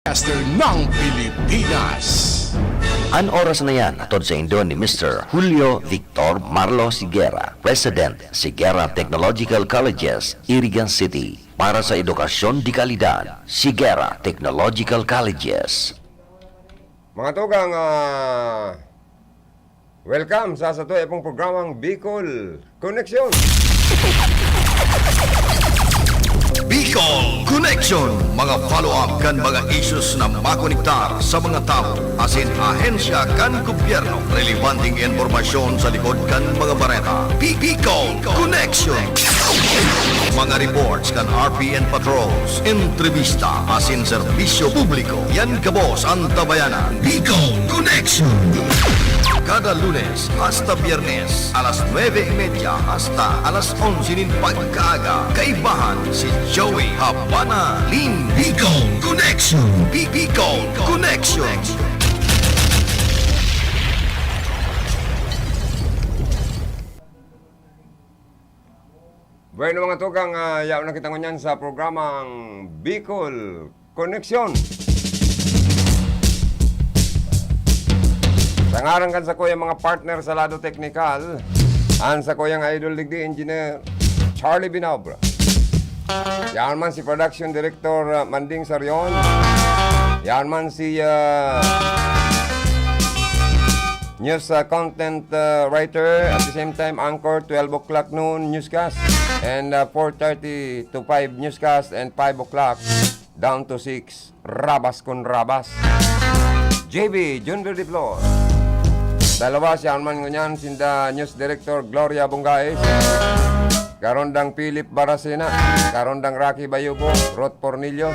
Master ng Pilipinas. An oras na yan atod sa Indo ni Mr. Julio Victor Marlo Sigera, President, Sigera Technological Colleges, Irigan City. Para sa edukasyon di kalidad, Sigera Technological Colleges. Mga tugang, welcome sa ipong programang Bicol Connection. Bicol Connection, mga follow-up kan mga issues na makonektar sa mga tao, asin ahensya kan gobyerno, relevanting informasyon sa likod kan mga bareta. Bicol Connection, mga reports kan RPN patrols, entrevista, asin serbisyo publiko. Yan kabos ang tabayanan. Bicol Connection. Kada Lunes hasta Biyernes, alas 9:30 hasta alas 11 nin pagkaaga. Kaibahan si Joey Habana Lim. Bicol Connection. Bicol Connection. Bueno mga tugang, yaw na kita ngunyan sa programang Bicol Connection. Sangaran kan sa kuya mga partner sa lado teknikal, an sa kuyang idol digdi engineer Charlie Binabra. Yan man si production director Manding Sarion. Yan man si news content writer, at the same time anchor 12 o'clock noon newscast, and 4:30 to 5 newscast, and 5 o'clock down to 6 Rabas con Rabas. JB Junver Diplor. Dalawa siya man ngunyan sinda news director Gloria Bungais, karondang Philip Barasena, karondang Rocky Bayubo, Rod Pornillos,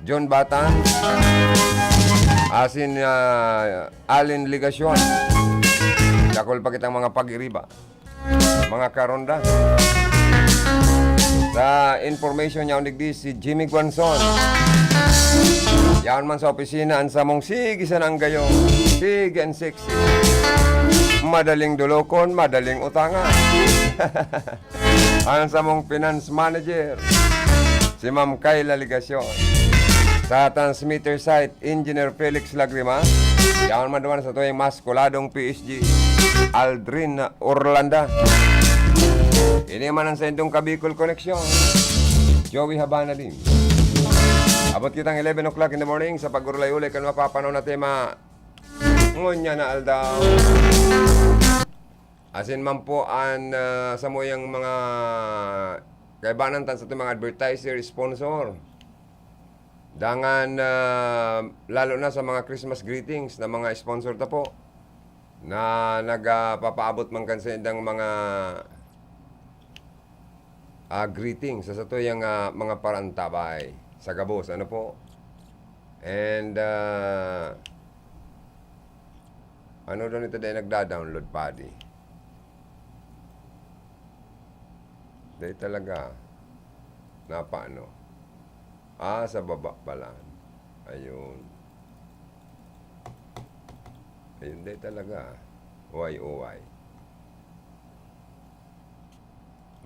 John Batan, asin Alin Ligasyon. Dakol pa kitang mga pag-iriba, mga karonda. Sa information niya unigdi si Jimmy Guanzon. Yan man sa opisina ang samong sige sa nang gayo, sige and sexy. Madaling dulokon, madaling utangan. Ang samong finance manager, si Ma'am Kayla Ligasyon. Sa transmitter site, Engineer Felix Lagrima. Yan man naman sa tuyong maskuladong PSG, Aldrin Orlanda. Ini man ang sendong Kabicol Connection, Joey Habana Lim. Abot kitang 11 o'clock in the morning sa pagurulay-ulay kan mapapanaw na tema ngunya na aldaw. Asin man po ang sa moyang mga kaibanan tan sa itong mga advertiser, sponsor. Dangan lalo na sa mga Christmas greetings na mga sponsor ta po na nagpapaabot man kan sa indang mga greetings sa tuyang mga parantabay sa gabos, ano po. And ano daw nito dahil nagda-download padi. Dahil talaga napaano. Sa baba pala. Ayun. Ayun dahil talaga. Uy.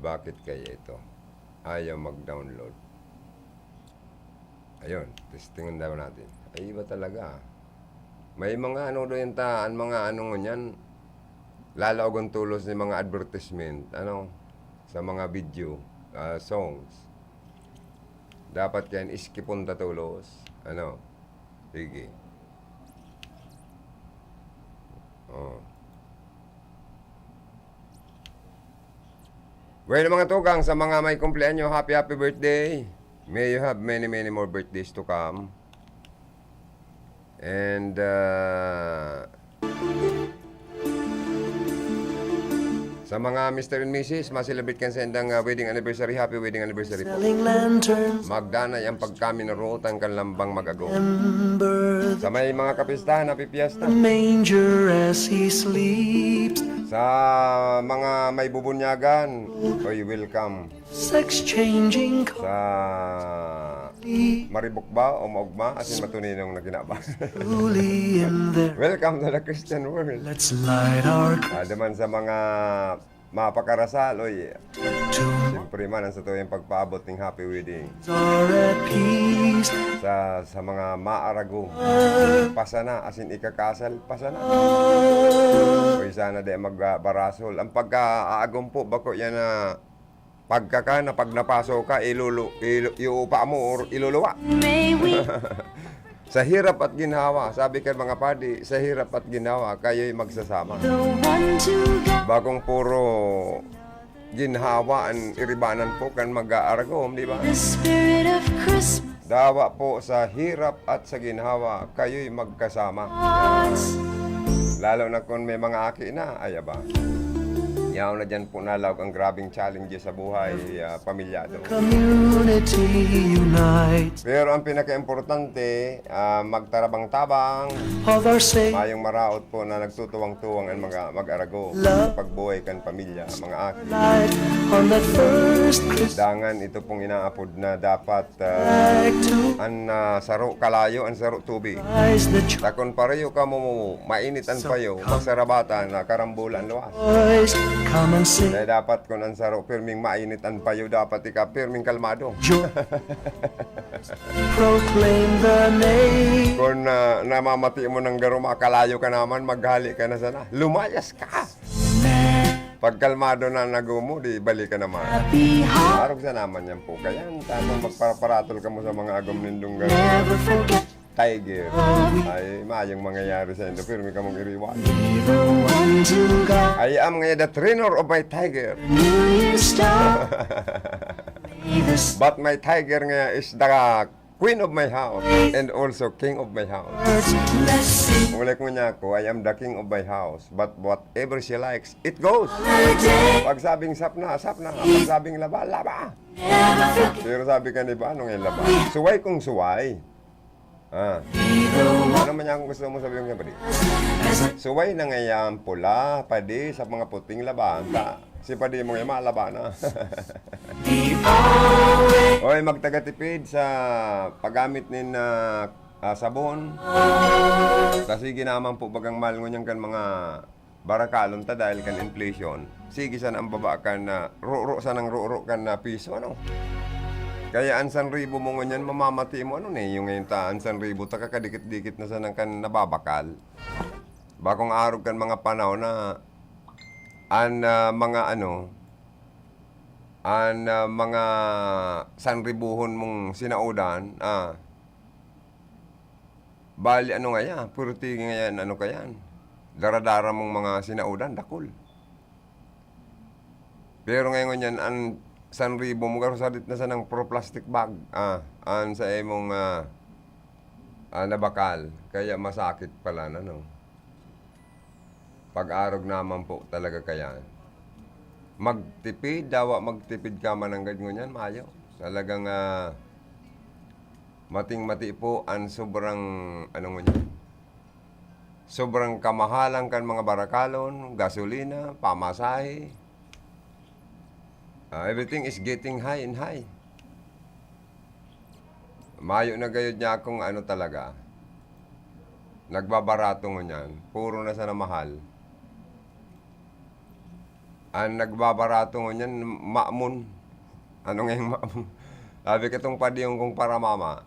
Bakit kaya ito ayaw mag-download? Ayun, testingan daw natin. Ay, iba talaga. May mga ano doon taan, mga ano ngunyan, lalo akong tulos ng mga advertisement, sa mga video, songs. Dapat yan, iskipon tatulos. Sige. Well, mga tugang, sa mga may kumpleanyo, happy birthday. May you have many more birthdays to come. And sa mga Mr. and Mrs. ma-celebrate kan sa endang wedding anniversary, happy wedding anniversary po. Magdanay ang pagkami na ruutan kan lambang magago. Sa may mga kapistahan, happy fiesta. Sa mga may bubunyagan, welcome. Sex changing. Sa maribok ba o maugma asin matuninong na ginabas. Welcome to the Christian world. Let's light our Daman sa mga mapakarasal, siyempre Siyempre man, ang sa tuyong pagpaabot ng happy wedding. are at peace. Sa mga maarago. Pasana, asin ikakasal, pasana. Uy, sana di magbarasol. Ang pagkaagom po, bako yan na pagkaka na pag napasok ka, iuupa mo or iluluwa. May we Sa hirap at ginhawa, sabi ka mga padi, sa hirap at ginhawa, kayo'y magsasama. the one to go. Bagong puro ginhawa ang iribanan po kan mag-aaragom, di ba? The spirit of Christmas. Dawa po sa hirap at sa ginhawa, kayo'y magkasama. Lalo na kung may mga aki na, ay ba? Yaw na dyan po nalawag ang grabing challenges sa buhay, pamilyado. Community unite. Pero ang pinaka-importante, magtarabang-tabang, Of our Savior. mayong maraot po na nagtutuwang-tuwang ang mga mag-arago, pagbuhay kan pamilya, mga aki. Light on that first Christmas. Dangan ito pong inaapod na dapat Back to ang saro kalayo, ang saro tubig. eyes the Takon pareyo ka mo, mainitan payo, magsarabatan na karambulan luwas. choice. Come and sing Kaya dapat kung ang saro pirming mainitan payo, dapat ika pirming kalmado. joy. Proclaim the name. Kung namamati mo ng garo, makalayo ka naman, maghali ka na sana. Lumayas ka! Pag kalmado na nagumo, di balik ka naman. Happy heart. Arog sa naman yan po. Kaya tanong magpaparatol ka mo sa mga agom nindong garo. Never forget. Tiger. Ay, mayang mangyayari sa indo. Pirmi ka mong iriwan. Be the one to go. I am ngayon the trainer of my tiger. New Year's star. Be the But my tiger nga is the queen of my house and also king of my house. stars. Let's sing Ulit mo niya ako, I am the king of my house. But whatever she likes, it goes. the day. Pag sabing sapna, sapna. Pag sabing laba, laba. Never forget. Pero sabi ka ni ba, anong yung laba? Suway kung suway. Ah. Be the one. Ano man yung gusto mo sabihin nga padi? Suway na ngayon pula, padi, sa mga puting laban. Si padi mo ngayon malaba na. Be always. Oy, magtagatipid sa paggamit nin sabon. Kasi ginaman po bagang mahal ngunyan kan mga barakalon ta dahil kan inflation. Sige sana ang baba kan na ruro sanang ruro kan na piso ano. Kaya ang 1,000 mo ngunyan mamamati mo ano ne yung ngayon ta ang 1,000 ta kakadikit-dikit na sanang kan nababakal. Bakong araw kan mga panahon na ang mga ano ang mga 1,000 mong sinaudan, bali ano nga yan, purti nga yan, ano ka yan, daradara mong mga sinaudan, dakol. Pero ngayon yan, ang 1,000 mo, karosadit na sa ng pro-plastic bag, ang sa imong nabakal, kaya masakit pala na, no? Pag-arog naman po talaga kaya. Magtipid, dawa magtipid ka man ang ganyan, mayo. Talagang mating-mati po ang sobrang, ano mo yan, sobrang kamahalan kan mga barakalon, gasolina, pamasahe. Everything is getting high and high. Mayo na gayod niya akong ano talaga, nagbabarato mo niyan, puro na sana mahal. Ang nagbabarato mo niyan, ma'mun. Ano nga yung ma'mun? Sabi ka itong padi yung kung para mama.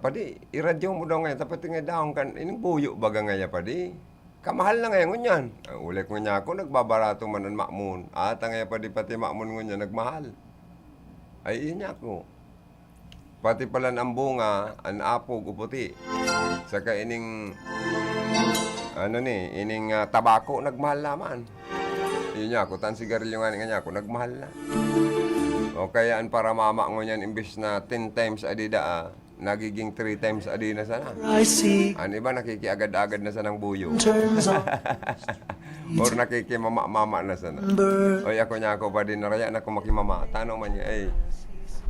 Padi, iradyo mo daw ngayon. Tapos nga daw, ining buyo baga ngayon, padi. Kamahal na ngayon ngunyan. Ulit mo niya ako, nagbabarato man ang ma'mun. Ngayon padi pati ma'mun ngunyan, nagmahal. Ay, yun niya ako. Pati pala ang bunga, ang apog, uputi. Saka ining, ining tabako, nagmahal naman. Yun niya ako, tan sigarilyo nga niya ako, nagmahal na. O kaya ang para mama ngo niyan, imbis na 10 times adida, nagiging 3 times adina sana. I see Ano iba, nakikiagad-agad na sanang buyo. turns on Or nakikimama-mama na sana. bird. Oy, ako niya ako pa din, naraya na ako makimama. Tanong man niya,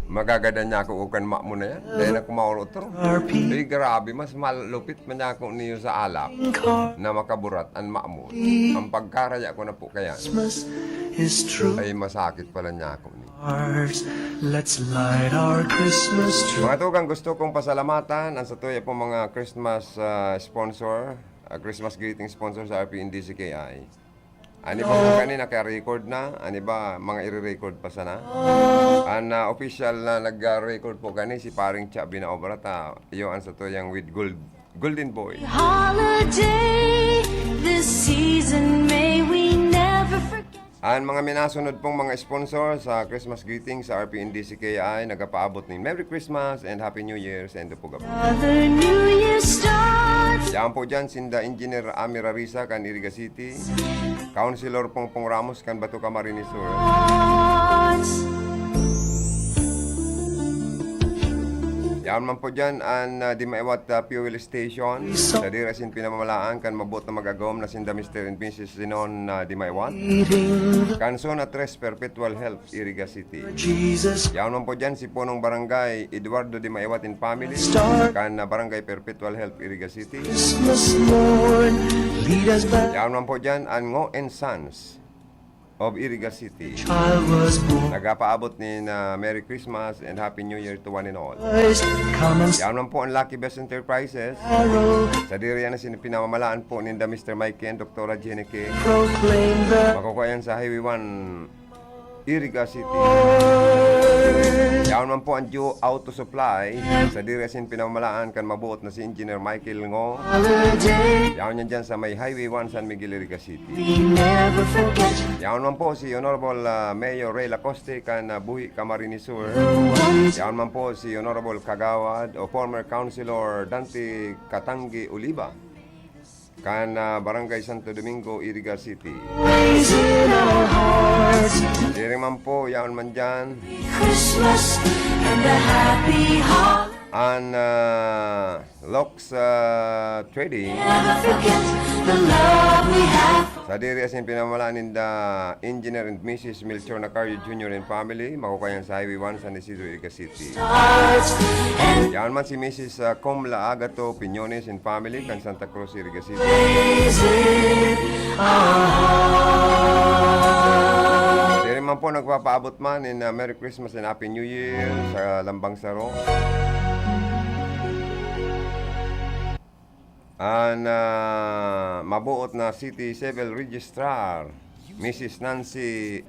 magagadan niya ako ukan ma mo na yan. Dahil ako maurotro. Ay, grabe, mas malupit man niya ako niyo sa alak Car na makaburat ang ma mo. Ang pagkaraya ko na po kaya, Christmas is true. ay masakit pala niya ako ni. Hearts, let's light our Christmas tree. Mga tugang, gusto kong pasalamatan ang sa tuya po mga Christmas sponsor, Christmas greeting sponsor sa RP DCKI. Ani ba po kanina naka-record na? Ani ba mga i-record pa sana? Ang official na nag-record po kani si paring Chabi na Obrata. Iyo ang sa to yung with Golden Boy. Holiday this season, may we never forget. Ang mga minasunod pong mga sponsor sa Christmas greetings sa RPNDCK ay nagapaabot ng Merry Christmas and Happy New Year sa Endo po gapo. Another New Year starts. Diyan po dyan, sinda Engineer Amira Risa kan Iriga City. Councilor Pongpong Ramos kan Bato Camarines Sur. Yan man po dyan ang di maiwat fuel station. Sa dirasin pinamamalaan kan mabot na magagawam na sinda Mr. and Mrs. Sinon di maiwat. Kanson at Tres Perpetual Health, Iriga City. Jesus, Yan man po dyan si Punong Barangay Eduardo di maiwat in family. Kan Barangay Perpetual Health, Iriga City. Christmas morn, lead us back. Yan man po dyan ang Ngo and Sons of Iriga City. I was born. Nagapaabot ni na Merry Christmas and Happy New Year to one and all. Come and Yan man po ang Lucky Best Enterprises. sorrow, Sa diri yan na pinamamalaan po ni Mr. Mike and Dr. Jeneke. proclaim the Makukuha yan sa Highway 1, Iriga City. Yan man po ang Joe Auto Supply. Sa diri yan pinamamalaan kan mabuot na si Engineer Michael Ngo. holiday. Yan yan dyan sa may Highway 1 San Miguel, Iriga City. We never forget. Yan man po si Honorable Mayor Ray Lacoste kan Buhi Camarines Sur. Yan man po si Honorable Kagawad o former Councilor Dante Katangi Oliva kan Barangay Santo Domingo, Iriga City. Praise in our hearts. Diri man po, yan man dyan. Christmas and a happy holiday. An Locks Trading. Never forget the love we have. Sa diri asin pinamalaan ni Engineer and Mrs. Melchor Nacario Jr. and family. Makukuha yan sa Highway 1 San Isidro, Iriga City. Hearts and Yan man si Mrs. Comla Agato Piñones and family kan Santa Cruz, Iriga City. praise in our hearts. Diri man po nagpapaabot man in Merry Christmas and Happy New Year sa Lambang Saro. Ang mabuot na City Civil Registrar, Mrs. Nancy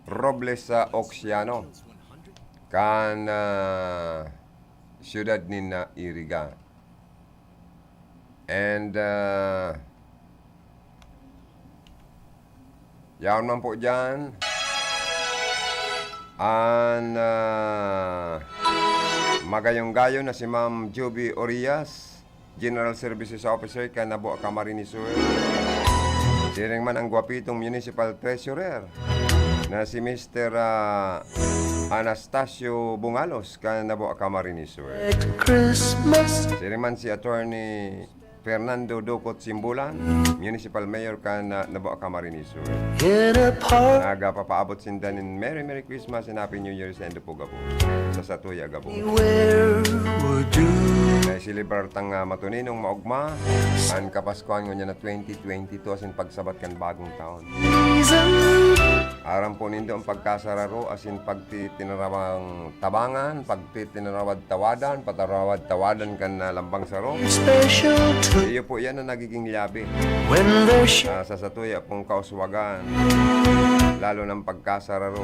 Robles Oxiano, kan siyudad ni Iriga. And yaon man po dyan ang magayong-gayo na si Ma'am Joby Orias, General Services Officer kan Nabo Camarines Sur. Siring man ang gwapitong Municipal Treasurer na si Mr. Anastasio Bungalos kan Nabo Camarines Sur. Christmas, Siring man si Attorney Fernando Docot Simbulan, Municipal Mayor kan Nabo Camarines Sur. in a park Nagapapaabot sindan in Merry Christmas and Happy New Year sa Endo po Gabo. Sa Satuya Gabo. where we're due. Kaya silibrar tang matuninong maugma ang kapaskuhan nga na 2022 asin pagsabat kan bagong taon. Aram po nindo ang pagkasararo asin pagtitinarawang tabangan, pagtitinarawad tawadan, patarawad tawadan kan lambang saro. Special to Iyo po yan ang nagiging labi when there's sa Satuya pong kauswagan, lalo ng pagkasararo.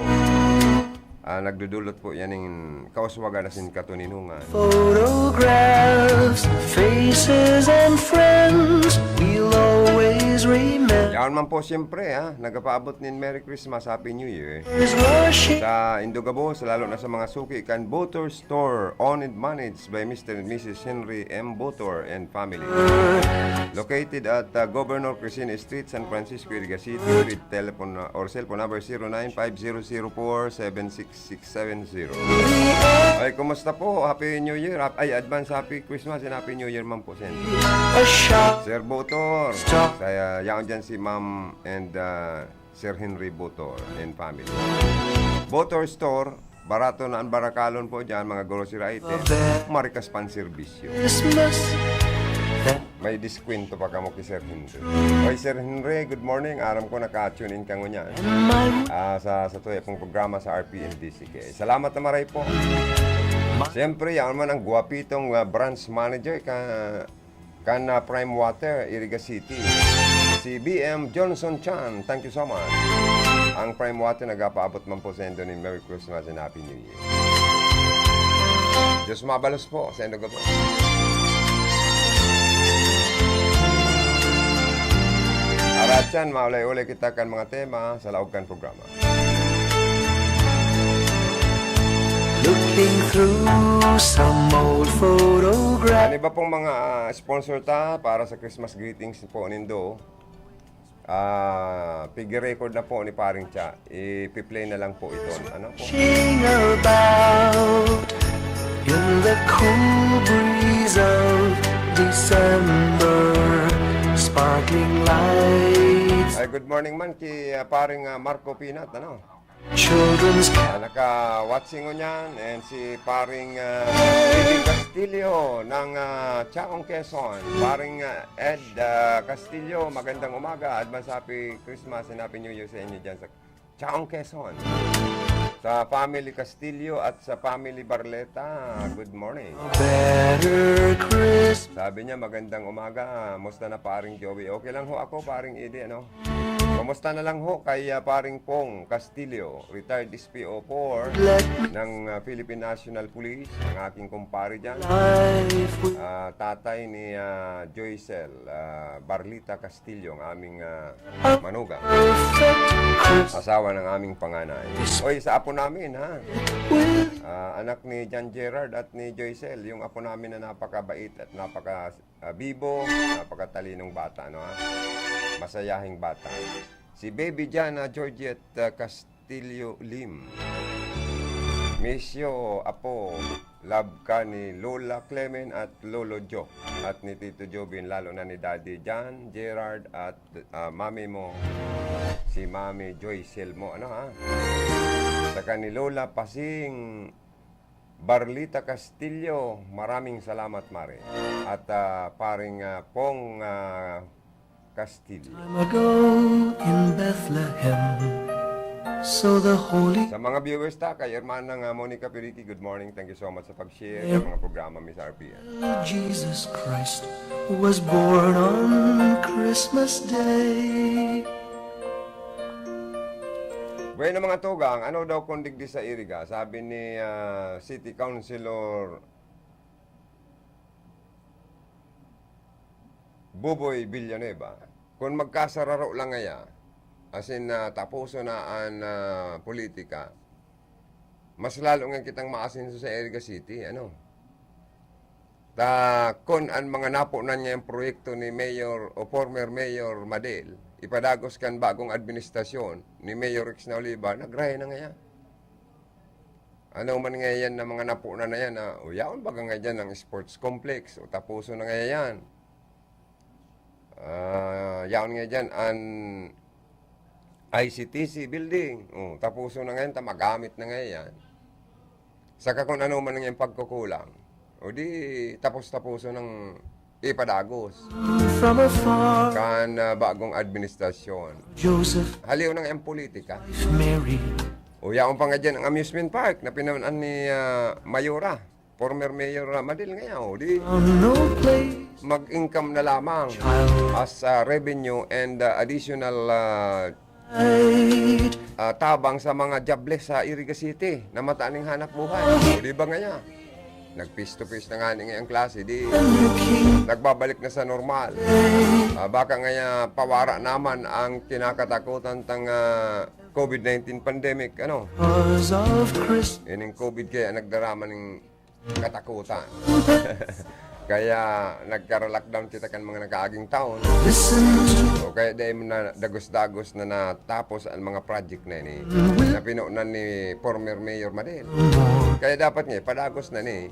Nagdudulot po yan ng kauswagan asin katuninungan. photographs, faces and friends we'll always remember. Yan man po siyempre nagapaabot nin Merry Christmas, Happy New Year. Rushing Sa Indogabo, lalo na sa mga suki kan Botor Store, owned and managed by Mr. and Mrs. Henry M. Botor and family. Located at Governor Cristina Street, San Francisco, Iriga City, with telephone or cellphone number 095004-76670. Ay, kumusta po? Happy New Year. Ay, advance Happy Christmas and Happy New Year man po, Sen. a shop. Sir Botor. Saya yaon dyan si Ma'am and Sir Henry Botor and family. Botor Store, barato na ang barakalon po dyan, mga grocery item. Marikas pan serbisyo. Christmas that May diskwento pa kamo kay Sir Henry. Oy, Sir Henry, good morning. Aram ko naka-tune in ka ngunyan. my Sa tuya pong programa sa RPNDCK. Salamat na maray po. Siyempre, yan man ang guwapitong branch manager kan Prime Water, Iriga City. Si BM Johnson Chan, thank you so much. Ang Prime Water nagapaabot man po sa endo ni Merry Christmas and Happy New Year. Diyos mabalos po sa endo po. Aratyan, maulay-ulay kita kan mga tema sa laog kan programa. Looking through some old photograph. Ano ba pong mga sponsor ta para sa Christmas greetings po nindo? Pig-record na po ni Paring Cha. I-play na lang po ito. Ano po? Sing about in the cool breeze of December, sparkling lights, Ay, good morning man kay Paring Marco Pinat. Ano? children's Naka-watching ko niyan and si paring Eddie Castillo ng Chaong Quezon. Paring Ed Castillo, magandang umaga. Advance Happy Christmas and Happy New Year sa inyo dyan sa Chaong Quezon. Sa family Castillo at sa family Barleta, good morning. better Christmas. Sabi niya magandang umaga. Musta na paring Joey? Okay lang ho ako, paring Eddie, ano? Kumusta na lang ho kay paring Pong Castillo, retired SPO4 ng Philippine National Police, ang aking kumpare dyan. Life with Tatay ni Joycel Barlita Castillo, ang aming manugang. perfect Christmas Asawa ng aming panganay. Oy, sa apo namin, ha? with Anak ni John Gerard at ni Joycel, yung apo namin na napakabait at napaka-bibo, napakatalinong bata, no, ha? Masayahing bata. Si Baby Jana Georgette Castillo Lim. Misyo, apo, love ka ni Lola Clemen at Lolo Jo. At ni Tito Jobin, lalo na ni Daddy John, Gerard at mami mo, si Mami Joycel mo. Ano, ha? Saka ni Lola Pasing Barlita Castillo, maraming salamat, Mare. At paring Pong Castillo. time ago in Bethlehem, so the holy Sa mga viewers ta, kay Hermanang Monica Piriki, good morning. Thank you so much sa pag-share ng mga programa, Miss RPN. Jesus Christ was born on Christmas Day. Bueno mga tugang, ano daw kung digdi sa Iriga? Sabi ni City Councilor Buboy Villanueva, kung magkasararo lang ngaya, as in tapuso na ang politika, mas lalo nga kitang maasinso sa Iriga City, ano? Kung ang mga napunan niya yung proyekto ni Mayor o former Mayor Madel, ipadagos kan bagong administrasyon ni Mayor Rex Oliva, nagrahe na ngaya. Ano man ngayon na mga napunan na yan, yaon baga nga dyan ng sports complex, o tapuso na ngaya yan. Yaon nga dyan ang ICTC building. Tapuso na ngayon, magamit na ngayon. Saka kung ano man ngayon pagkukulang. O di tapos-tapuso ng ipadagos. From afar, Kan bagong administrasyon. Joseph, Haliw na ngayon politika. Mary, O yaon pa nga dyan ang amusement park na pinawanan ni Mayora. Former Mayor Madel ngayon. O di found no place, mag-income na lamang child as revenue and additional died. tabang sa mga jobless sa Iriga City na mataaning hanap buhay. O di ba nga nag-face-to-face na nga ngayong klase, di The king nagbabalik na sa normal. Baka nga pawara naman ang kinakatakutan tang COVID-19 pandemic, ano? was of Christmas. Yung COVID kaya nagdarama ng katakutan. Kaya nagka-lockdown kita kan mga nakaaging taon. Listen to O kaya dahil na dagos-dagos na natapos ang mga project na ni na pinuunan ni former Mayor Madel. more Kaya dapat nga padagos na ni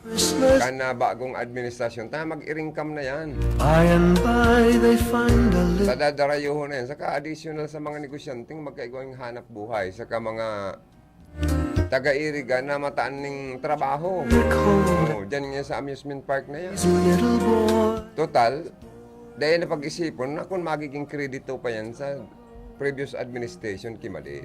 Christmas. kana bagong administrasyon tayo mag-iringkam na yan. By and by they find a little Tadadarayuho na yan. Saka additional sa mga negosyanteng magkaigawang hanap buhay. Saka mga taga-iriga na mataan ng trabaho. cold. Diyan nga sa amusement park na yan. His little boy Total, dahil na pag-isipon na kung magiging kredito pa yan sa previous administration kimali.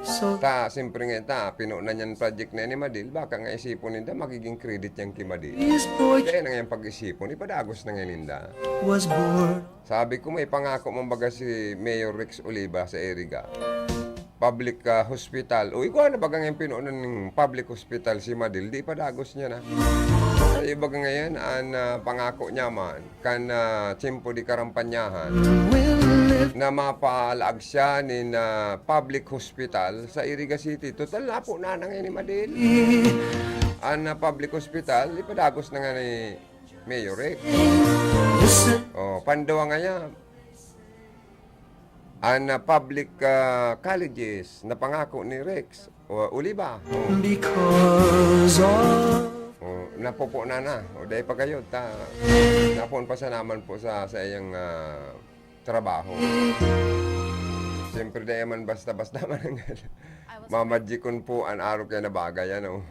So Ta, siyempre nga ta, pinunan niyan project na ni Madil, baka nga isipon ninda, magiging credit yan kay Madil. this boy Kaya na nga yung pag-isipon, ipadagos na nga ninda. was born. Sabi ko, may pangako mong baga si Mayor Rex Oliva sa Eriga. Public hospital. O, ikaw na baga ngayon pinunan ng public hospital si Madil, di ipadagos niya na. Sa ibaga ngayon, ang pangako niya man, kan tiyempo di karampanyahan, na mapalaag siya ni public hospital sa Iriga City. Total na po na ngayon ni Madil. Ang public hospital, ipadagos na nga ni Mayor Rex. O, pandawa nga niya. Ang public colleges na pangako ni Rex Oliva. Because of Napopo na. O, dahil pa kayo, napon pa sa naman po sa iyang trabaho. Siyempre, dahil man basta-basta man mamadjikon po ang araw kaya na bagay, ano.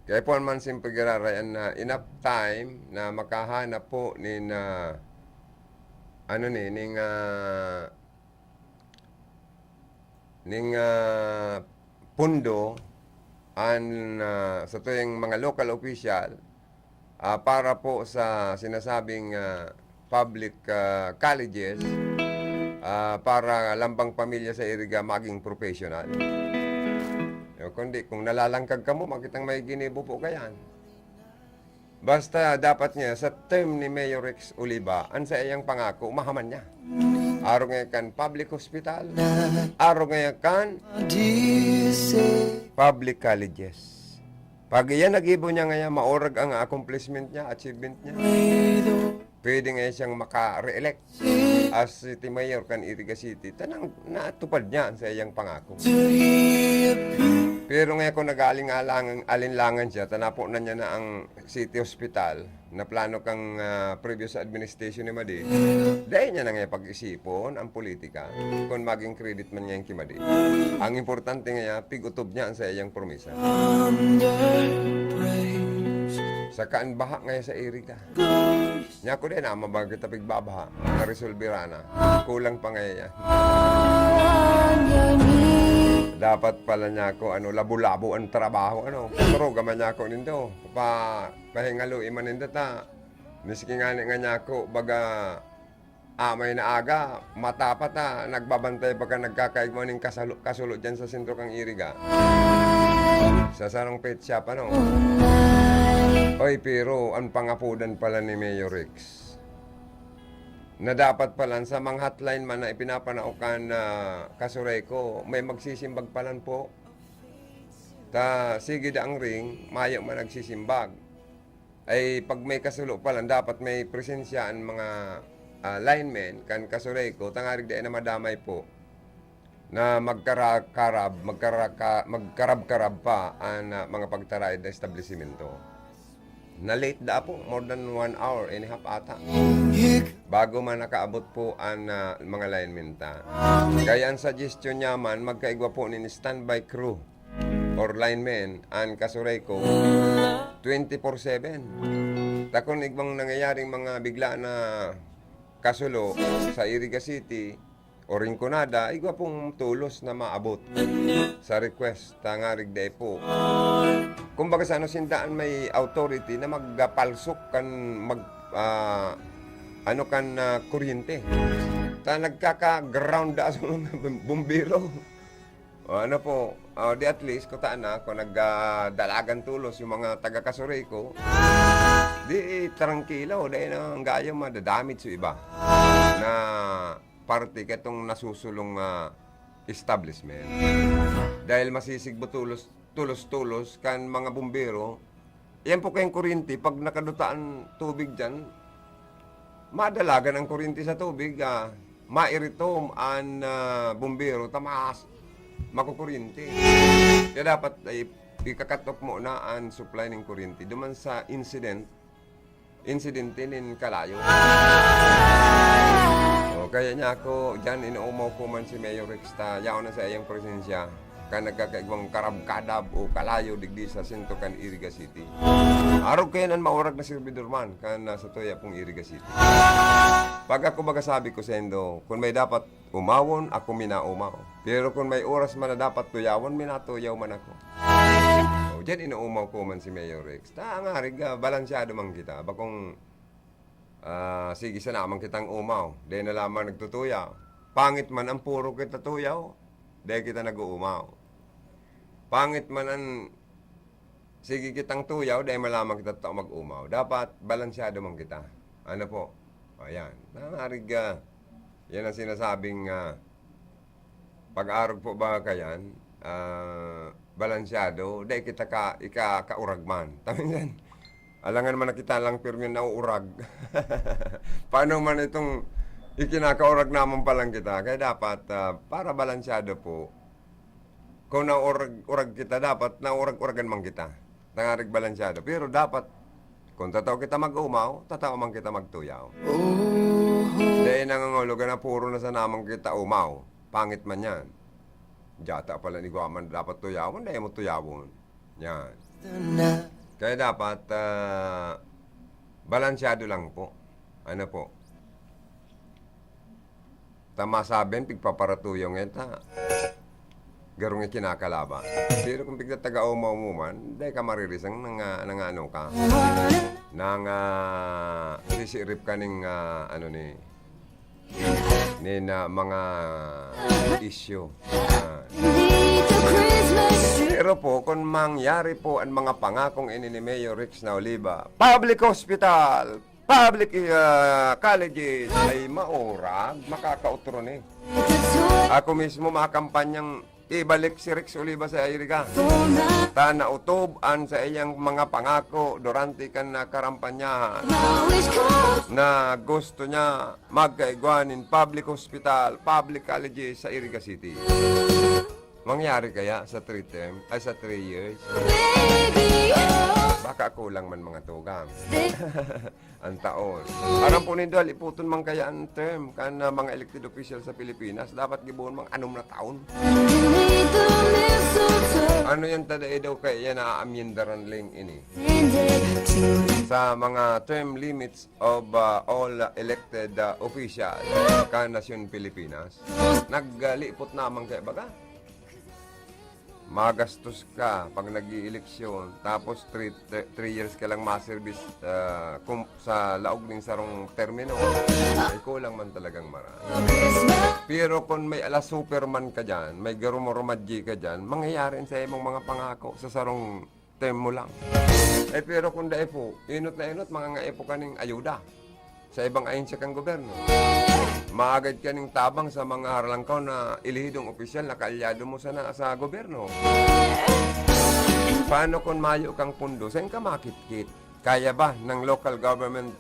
Kaya po man siyempre gararayan na enough time na makahanap po ning pundo sa tuyong mga local official para po sa sinasabing public colleges para lambang pamilya sa Iriga maging professional. Kundi kung nalalangkag ka mo, makitang may ginibo po kayan. Basta dapat niya sa term ni Mayor Rex Oliva, ang sa iyang pangako, umahaman niya. Araw ngayon kan public hospital, araw ngayon kan public colleges. Pag iyan nag-ibo niya ngayon, maorag ang accomplishment niya, achievement niya. Pwede ngayon siyang maka-re-elect as city mayor kan Iriga City. Tanang natupad niya sa iyang pangako. Pero ngayon kung nag-alinlangan siya, tanapo na niya na ang city hospital na plano kang previous administration ni Madil. Dahil niya na ngayon pag-isipon ang politika kung maging credit man niya yung kimadi. Ang importante ngayon, pig-utob niya sa iyang promisa. Sa kaanbaha ngayon sa Iriga. Niya ko din, mabag kita pigbabaha. Nakaresolbira na. Kulang pa ngayon yan. Dapat pala niya ako, labo-labo ang trabaho, Pero gaman niya ako nindo. Pahingalo iman nindo ta. Nisiki nga niya ako, baga, amay na aga, mata pa ta, nagbabantay pagka nagkakaig mo ng kasulot dyan sa sentro kang Iriga. Sa sarang pet shop, Oy, pero ang pangapudan pala ni Mayor Rex na dapat pala sa mga hotline man na ipinapanaukan na Kasureko, may magsisimbag palan po. Sige da ang ring, mayo man nagsisimbag. Ay pag may kasulo palan, dapat may presensya ang mga linemen kan Kasureko, tangarig da na madamay po na magkarab-karab pa ang mga pagtaraid na establishmento. Na late da po, more than 1 hour and a half ata. Bago man nakaabot po ang mga linemen ta. Kaya ang suggestion niya man, magkaigwa po ni standby crew or linemen ang Kasureko 24/7. Takon igbang nangyayaring mga bigla na kasulo sa Iriga City o Rinconada, igwa pong tulos na maabot sa request tangarig day po. Kumbaga sa sindaan may authority na magpalsok kan kuryente. Nagkaka-ground da sa bumbiro. O di at least kutaan na kung nagdalagan tulos yung mga taga-Kasureko, di tranquilo dahil ang gayo madadamit sa iba na parte katong nasusulong establishment. Dahil masisigbo tulos kan mga bumbero, yan po kayong kuryente, pag nakadutaan tubig dyan, madalagan ang kuryente sa tubig, mairitom ang bumbero, tamaas, makukuryente. Kaya dapat ay ikakatok mo na ang supply ng kuryente. Duman sa insidente nin kalayo. Kaya niya ako, dyan inuumaw ko man si Mayor Rex yaw na sa iyang presensya ka nagkakaigwang karab-kadab o kalayo digdi sa sento kan Iriga City. Araw kaya nan maurag na servidor man kan sa toya pong Iriga City. Pag ako baga sabi ko sa endo, kung may dapat umawon, ako minaumaw. Pero kung may oras man na dapat tuyawan, minatuyaw man ako. O, dyan inuumaw ko man si Mayor Rex. Nga rin, balansyado man kita. Bakong, sige sa naman kitang umaw. Dahil na lamang nagtutuyaw. Pangit man ang puro kita tuyaw. Dahil kita nag-uumaw. Pangit man ang sige kitang tuyaw dahil malamang kita tao mag-umaw. Dapat balansyado man kita. Ano po? Ayan. Nangarig, yan ang sinasabing pag-arog po ba kayan, balansyado, dahil kita kaurag man. Tama yan. Alangan man na kita lang pero yung nauurag. Paano man itong ikinakaurag naman pa lang kita. Kaya dapat, para balansyado po, kung naurag kita, dapat naurag-uragan man kita. Nangarig balansyado. Pero dapat, kung tataw kita mag-umaw, tataw man kita magtuyaw. Dahil nangangulugan na puro na sa namang kita umaw. Pangit man yan. Diyata pala ni Guaman dapat tuyawan, dahil mo tuyawon. Yan. Kaya dapat, balansyado lang po. Ano po? Tama sabihin, pigpaparatuyong ita. Garong ikinakalaba. Pero kung bigla taga-umaw mo man, dahil ka maririsang nang ano ka. Nang sisirip ka ng mga issue. Pero po, kung mangyari po ang mga pangakong ini ni Mayor Rex na Oliva, public hospital, public colleges, ay maurag, makakautro ni. Ako mismo makampanyang ibalik si Rex Oliva sa Iriga. Tana utob-an sa iyang mga pangako durante kan karampanyahan na gusto niya magkaigwanin public hospital, public colleges sa Iriga City. Mangyari kaya sa 3 years? Baka kulang man mga tugang. Ang taon. Parang po nindol, iputon man kaya ang term kan mga elected official sa Pilipinas. Dapat gibuon mang anong na taon. Ano yan taday daw kaya na-amyendaran lang ini? Sa mga term limits of all elected officials kan Nasyon Pilipinas. Naggalipot namang kaya baga? Magastos ka pag nag-ieleksyon, tapos 3 years ka lang ma-service sa laog ng sarong termino, ay kulang man talagang marami. Pero kung may ala superman ka dyan, may garumorumadji ka dyan, mangyayarin sa imong mga pangako sa sarong term mo lang. Pero kung dahil po, inot na inot, mga ngaepo ka ng ayuda sa ibang ahensya kang gobyerno. Maagad ka ng tabang sa mga haralangkaw na ilihidong opisyal na kaalyado mo sa gobyerno. Paano kung mayo kang pundo? Saan ka makit-kit? Kaya ba ng local government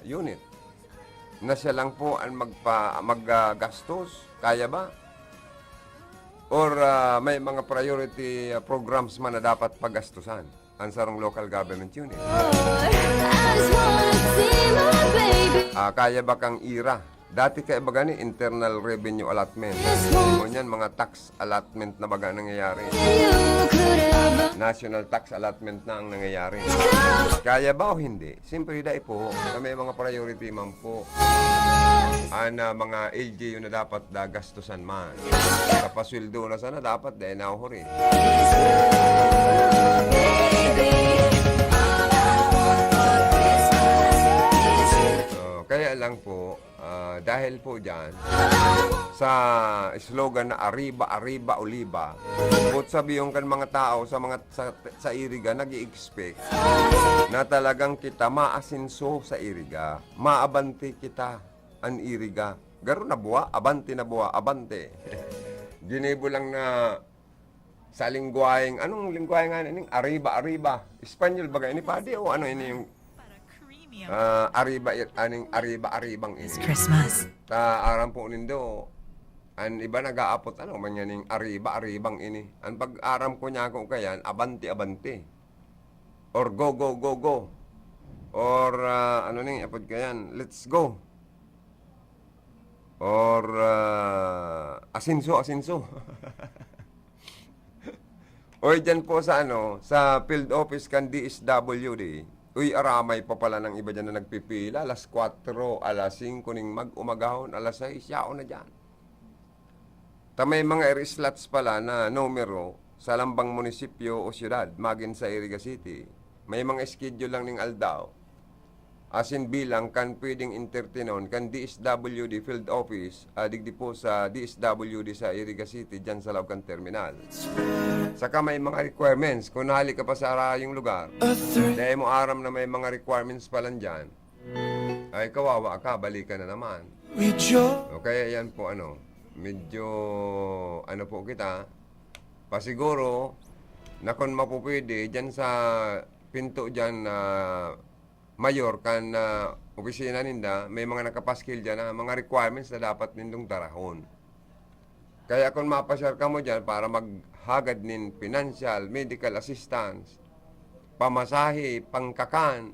unit na siya lang po ang maggastos? Kaya ba? Or may mga priority programs man na dapat paggastusan ang sarong local government unit? Kaya ba kang IRA? Dati kaya ba gani internal revenue allotment? Ngunyan mga tax allotment na baga nangyayari. National tax allotment na ang nangyayari. Kaya ba o hindi? Siyempre dahil po, kami mga priority man po. Mga LGU na dapat gastusan man. Kapasweldo na sana dapat dahil nauhuri. Kaya lang po, dahil po dyan, sa slogan na Arriba, Arriba, Oliva, but sabihin kan mga tao sa Iriga, nag-i-expect na talagang kita maasinso sa Iriga, maabante kita ang Iriga. Garo na buwa, abante na buwa, abante. Ginibo lang na sa lingwaheng, anong lingwaheng nga naning? Arriba, Arriba. Espanyol ba ini padi o ano ini yung Arriba-aribang ini. Christmas. Aram po nindo, an iba nag-aapot, ano man yan yung Arriba-aribang ini. Ang pag-aram ko niya kung kayan, abante-abante. Or go, go, go, go. Or ano ning apod kayan, let's go. Or asinso, asinso. Or dyan po sa sa field office kan DSWD, uy, aramay pa pala ng iba dyan na nagpipila. Alas 4, alas 5 ning mag-umagahon, alas 6, yao na dyan. May mga area slots pala na numero sa lambang munisipyo o syudad, magin sa Iriga City. May mga schedule lang ng aldaw. As in bilang, kan pwedeng entertainon, kan DSWD Field Office, digdi po sa DSWD sa Iriga City, dyan sa loob kan terminal. Saka may mga requirements. Kung nahali ka pa sa yung lugar, dahil mo aram na may mga requirements pa lang dyan, ay kawawa ka, balikan na naman. O kaya yan po medyo po kita, pasiguro na kung mapupwede dyan sa pinto dyan na mayor kan opisina ninda, may mga nakapaskil dyan na mga requirements na dapat nindong darahon. Kaya kung mapasyar ka mo dyan para maghagad nin financial, medical assistance, pamasahe, pangkakan,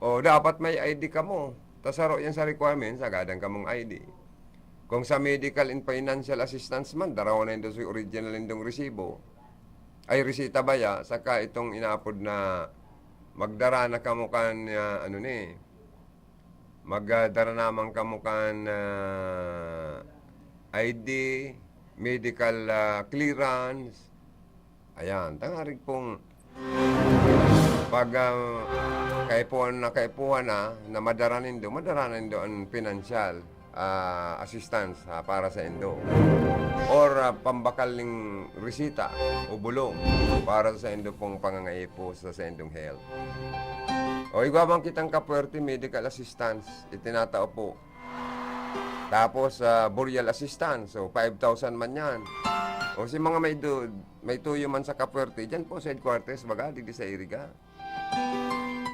o dapat may ID ka mo. Tasaro yan sa requirements, agadan ka mong ID. Kung sa medical and financial assistance man, daraw na ito sa original indong resibo, ay resita ba ya, saka itong inapod na magdara na kamukan, magdara naman kamukan ID, medical clearance, ayan, tangarig pong pag kaipuhan na madaranin do ang financial assistance para sa indo or pambakal ng resita o bulong para sa indo pong pangangaipo sa indong health. O igwabang kitang kapuwerte medical assistance itinatao po. Tapos burial assistance, so 5,000 man yan. O si mga may tuyo man sa kapuwerte, dyan po sa headquarters, baga, di sa Iriga.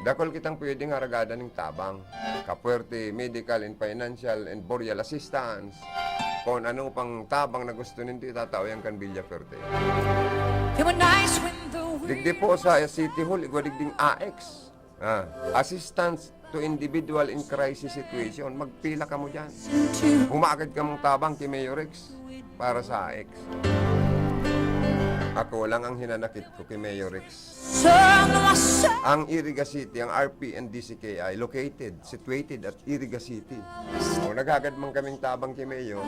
Dakol kitang pwedeng haragada ng tabang. Kapuwerte, medical and financial and burial assistance. Kung ano pang tabang na gusto ninyo, itatao yan kan Villa Fuerte. Digdi po sa City Hall, igwadigding AX. Assistance to individual in crisis situation. Magpila ka mo dyan. Humakad ka mong tabang kay Mayor X para sa AX. Ako lang ang hinanakit ko kay Mayor X. Ang Iriga City, ang RP and DCKI, situated at Iriga City. Kung nagagad man kaming tabang kay Mayor,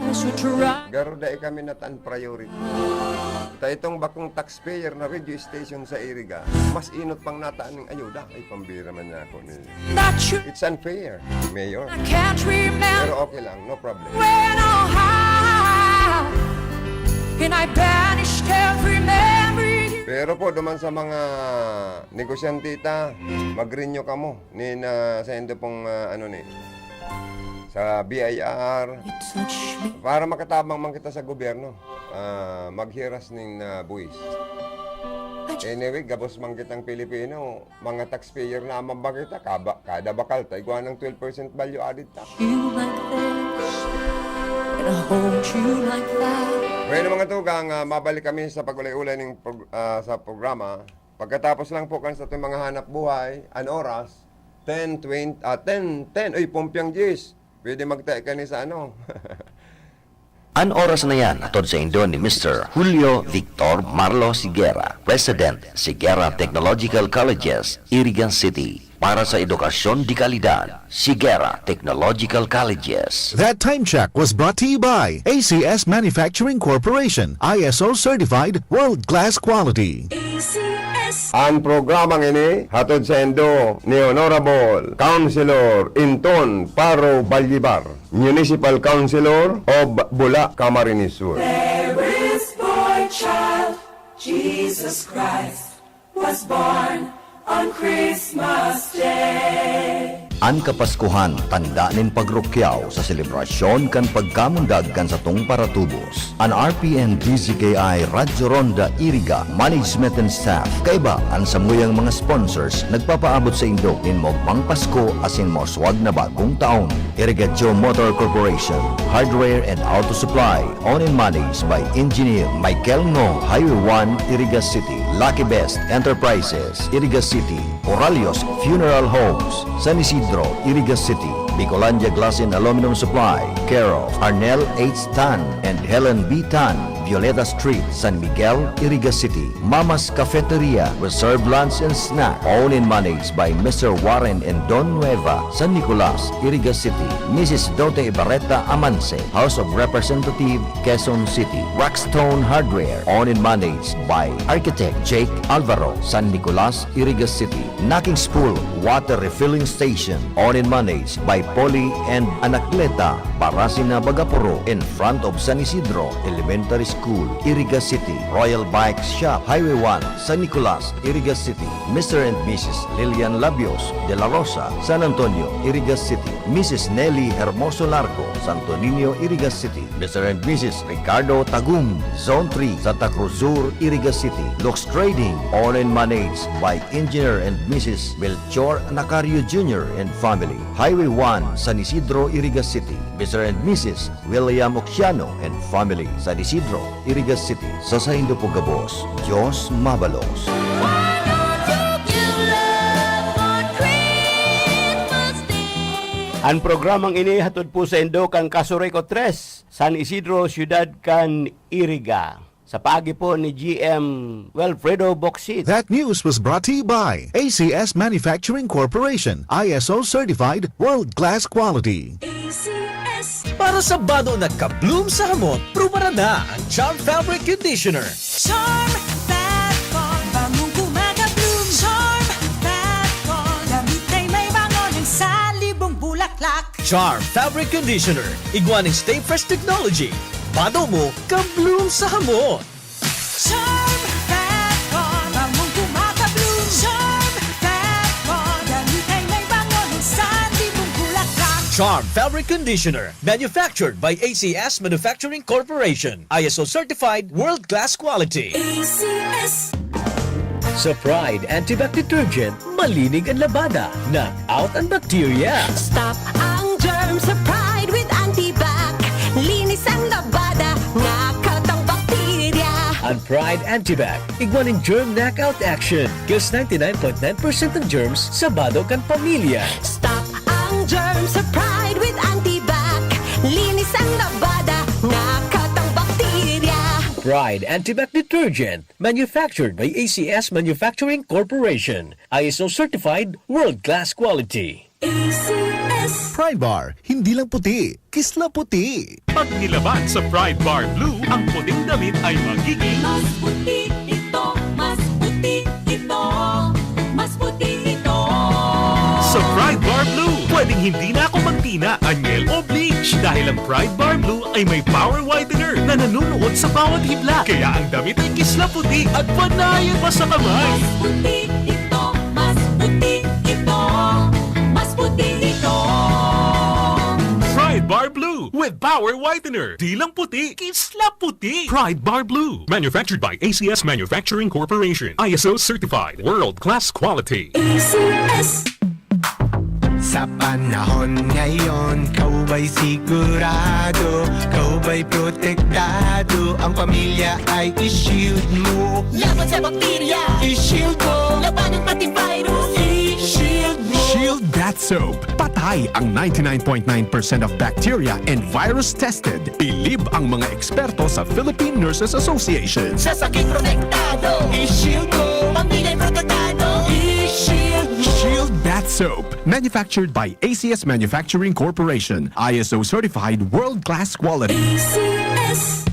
garuda kami natan priority. Itong bakong taxpayer na radio station sa Iriga, mas inot pang nataan ng ayuda. Ay, pambira man niya ako. It's unfair, Mayor. Pero okay lang, no problem. Pero po, duman sa mga negosyantita, mag-renew ka mo. Sa endo pong, sa BIR. Para makatabang man kita sa gobyerno. Maghiras ng buwis. Anyway, gabos man kitang Pilipino, mga taxpayer na amang kita, kada bakal, taigwa ng 12% value added tax. Bueno mga tugang, mabalik kami sa pag-ulay-ulay ng sa programa. Pagkatapos lang po kan sa itong mga hanap buhay, an oras, 10, uy, Pompiang Gis, pwede magtae ka ni sa An oras na yan atod sa indo ni Mr. Julio Victor Marlo Siguera, President, Siguera Technological Colleges, Irigan City. Para sa edukasyon di kalidad, Siguera Technological Colleges. That time check was brought to you by ACS Manufacturing Corporation, ISO certified world-class quality. Ang programang ini hatod sa indo ni Honorable Councilor Inton Paro Ballibar, Municipal Councilor of Bula, Camarines Sur. There is boy child, Jesus Christ was born on Christmas Day. An Kapaskuhan, tanda nin pagrukyaw sa selebrasyon kan pagkamundag kan sa tong paratubos. An RPN DZKI Radyo Ronda Iriga Management and Staff kaiba ang samuyang mga sponsors nagpapaabot sa indo in Mogmang Pasko asin moswag na bagong taon. Irigadyo Motor Corporation, Hardware and Auto Supply, owned and managed by Engineer Michael Ngo, Highway 1, Iriga City. Lucky Best Enterprises, Iriga City. Oralios Funeral Homes, San Isidro, Iriga City. Bicolandia Glass and Aluminum Supply, care of Arnel H. Tan and Helen B. Tan, Violeta Street, San Miguel, Iriga City. Mama's Cafeteria, reserved lunch and snack, owned and managed by Mr. Warren and Don Nueva, San Nicolas, Iriga City. Mrs. Dote Ibarreta Amance, House of Representative, Quezon City. Rockstone Hardware, owned and managed by Architect Jake Alvaro, San Nicolas, Iriga City. Knocking Spool Water Refilling Station, owned and managed by Polly and Anakleta, Barasina, Bagapuro, in front of San Isidro Elementary School, Iriga City. Royal Bike Shop, Highway 1, San Nicolas, Iriga City. Mr. and Mrs. Lilian Labios de la Rosa, San Antonio, Iriga City. Mrs. Nelly Hermoso Larco, Santo Niño, Iriga City. Mr. and Mrs. Ricardo Tagum, Zone 3, Santa Cruz Sur, Iriga City. Lux Trading, owned and managed by Engineer and Mrs. Melchor Nacario Jr. and family. Highway 1, San Isidro, Iriga City. Mr. and Mrs. William Oxiano and family, San Isidro, Iriga City. Sa Saindo Pugabos, Diyos Mabalos. Ang programang ini hatod po sa Indo kan Casureco 3, San Isidro, Ciudad kan Iriga. Sa paagi po ni GM Wilfredo Boxit. That news was brought to you by ACS Manufacturing Corporation, ISO certified world-class quality. Para sa bado na ka-bloom sa hamot, prubara na ang Charm Fabric Conditioner. Charm Fat-Con, bagong kumaka-bloom. Charm Fat-Con, damit ay may bangon ng salibong bulaklak. Charm Fabric Conditioner. Iguaning Stay Fresh Technology. Bado mo, ka-bloom sa hamot. Charm Fat-Con, bagong kumaka-bloom. Charm Fat-Con, damit ay may bangon ng salibong bulaklak. Charm Fabric Conditioner. Manufactured by ACS Manufacturing Corporation. ISO certified world-class quality. ACS. Sa Pride Antibac Detergent, malinig ang labada. Knock out ang bacteria. Stop ang germs sa Pride with Antibac. Linis ang labada, knockout ang bakterya. Ang Pride Antibac, iguaning germ knockout action. Kills 99.9% ng germs sa bado kan pamilya. Stop ang germs sa Pride with Antibac. Linis ang labada, knockout ang bakterya. Pride Antibac Detergent, manufactured by ACS Manufacturing Corporation. ISO certified world-class quality. ACS. Pride Bar, hindi lang puti, kisla puti. Pag nilaban sa Pride Bar Blue, ang puting damit ay magiging Mas puti ito, mas puti ito, mas puti ito. sa Pride Bar Blue. Pwedeng hindi na ako magtina, anyel o bleach dahil ang Pride Bar Blue ay may power whitener na nanunuot sa bawat hibla. Kaya ang damit ay kisla puti at panayan pa sa kamay. Mas puti ito, mas puti ito, mas puti ito. Pride Bar Blue with power whitener. Di lang puti, kisla puti. Pride Bar Blue. Manufactured by ACS Manufacturing Corporation. ISO certified. World-class quality. ACS. Sa panahon ngayon, kau ba'y sigurado? Kau ba'y protektado? Ang pamilya ay i-shield mo. Laban sa bakterya, I-shield mo. laban ng pati virus. I-shield mo. Shield Bath Soap. Patay ang 99.9% of bacteria and virus tested. Bilib ang mga eksperto sa Philippine Nurses Association. Sa sakit protektado, I-shield mo. pamilya protektado. I-shield mo. Shield Bath Soap. Manufactured by ACS Manufacturing Corporation. ISO certified world-class quality. ACS.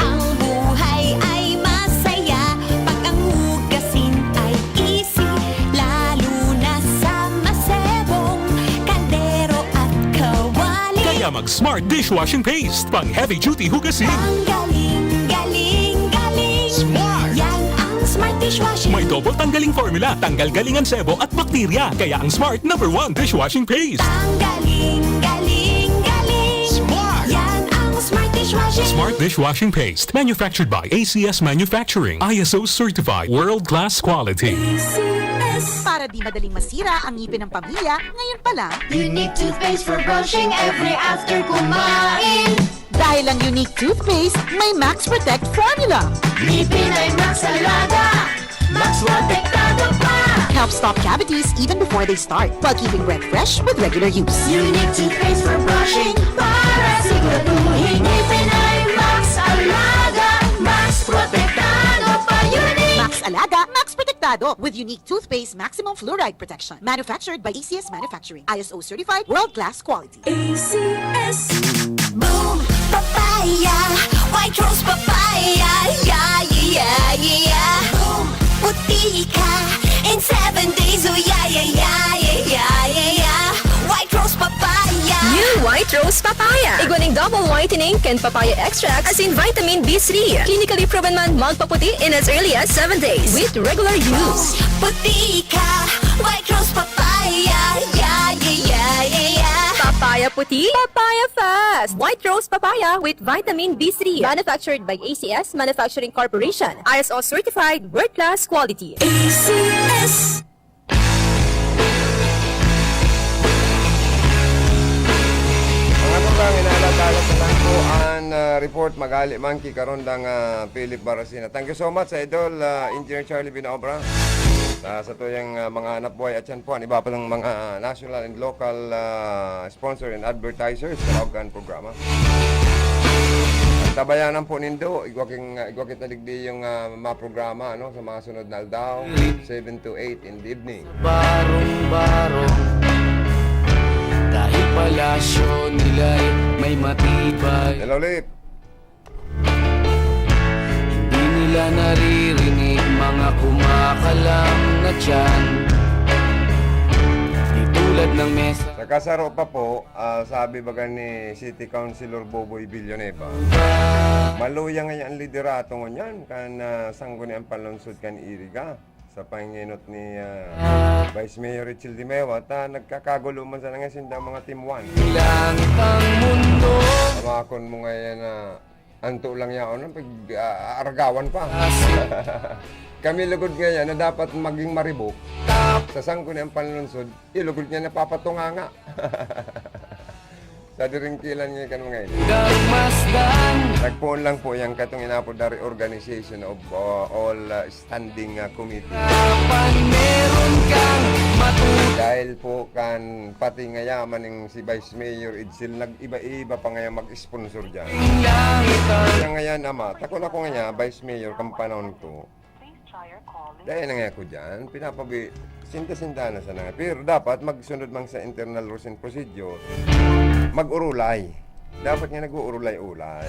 Ang buhay ay masaya pag ang hugasin ay easy, lalo na sa masebong kaldero at kawali. Kaya mag-Smart Dishwashing Paste. Pang heavy-duty hugasin. Ang galing, galing, galing. Smart. Yan ang Smart Dishwashing. May double tanggaling formula. Tanggal galingan sebo at bakterya. Kaya ang Smart #1 Dishwashing Paste. Ang galing, galing, galing. Smart. Yan ang Smart Dishwashing. Smart Dishwashing Paste. Manufactured by ACS Manufacturing. ISO certified. World-class quality. ACS. Para di madaling masira ang ngipin ng pamilya, ngayon pa lang, Unique toothpaste for brushing every after kumain. dahil ang unique toothpaste, may Max Protect formula. Ngipin ay Max Salada, Max Protektado pa. Helps stop cavities even before they start, while keeping breath fresh with regular use. Unique toothpaste for brushing para siguraduhin ngipin ay Max Salada. Sigurado with unique toothpaste maximum fluoride protection. Manufactured by ACS Manufacturing. ISO certified world-class quality. ACS. Boom, papaya. White rose papaya. Yeah, yeah, yeah. Boom, puti ka. In 7 days, oh yeah, yeah, yeah, yeah, yeah, yeah. White rose papaya. New White Rose Papaya. Iguaning double whitening and papaya extract as in vitamin B3. Clinically proven man magpaputi in as early as 7 days with regular use. Puti ka. White rose papaya. Yeah, yeah, yeah, yeah, yeah. Papaya puti, papaya fast. White Rose Papaya with vitamin B3. Manufactured by ACS Manufacturing Corporation. ISO certified world-class quality. ACS. Mga program, inaalala sa lang po ang report magali monkey karon dang Philip Barasina. Thank you so much sa idol Engineer Charlie Binaobra. Sa tuyang mga anak buhay at yan po ang iba pa ng mga national and local sponsor and advertisers sa Laugan programa. Ang tabayanan po nindo, igwakit taligdi yung mga programa no, sa mga sunod na aldaw, 7 to 8 in the evening. Barong-barong dahil palasyo nila'y may matibay. Hello, Lip. Hindi nila naririnig mga kumakalam na tiyan. Di tulad ng mesa. Sa kasaro pa po, sabi baga ni City Councilor Boboy Villanueva, maluya nga ang liderato ngo niyan kan sanggo ni ang palunsod kan Iriga sa panginot ni Vice Mayor Richel Dimewa ta nagkakagulo man sa nga sindang mga Team 1. Langit ang mundo. Tamakon mo ngayon na anto lang yaon pag aragawan pa. Kami lugod ngayon na dapat maging maribok. Sa sangko ni ang panlunsod, ilugod niya na papatunganga. Sa diringkilan niya kan mga ito. Dagmasdan. Nagpoon lang po yung katong inapod na reorganization of all standing committee. Kapan meron kang matutunan. Dahil po kan pati ngayaman ng si Vice Mayor Idsil, nag-iba-iba pa ngayon mag-sponsor dyan. Kaya ngayon ama, takon ako ngayon, Vice Mayor, kang panahon ko. Dahil na nga ko dyan, sinta-sinta na sa nga. Pero dapat magsunod mang sa internal rules and procedure, mag-urulay. Dapat nga nag-uurulay-ulay.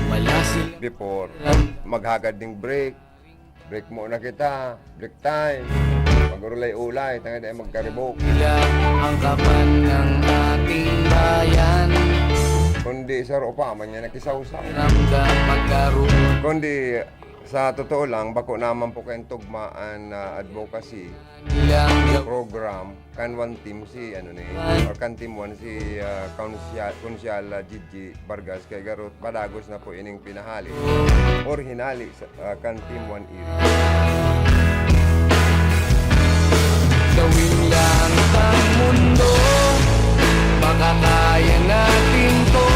Wala sila. Before, maghagad ding break. Break muna kita, break time. Mag-urulay-ulay, tanga dahil magkaribok. Sila ang kapan ng ating bayan. Kundi sa ropa, man niya nakisaw-saw. Ramdam magkaroon. Kundi sa totoo lang, bako naman po kayong tugmaan na advocacy Ilang program kan one team si ano ni or kan team 1 si Konsyal Gigi Vargas kay Garot Badagos na po ining pinahali or hinali sa kan team 1 iri. gawin lang ang mundo, makakaya natin to.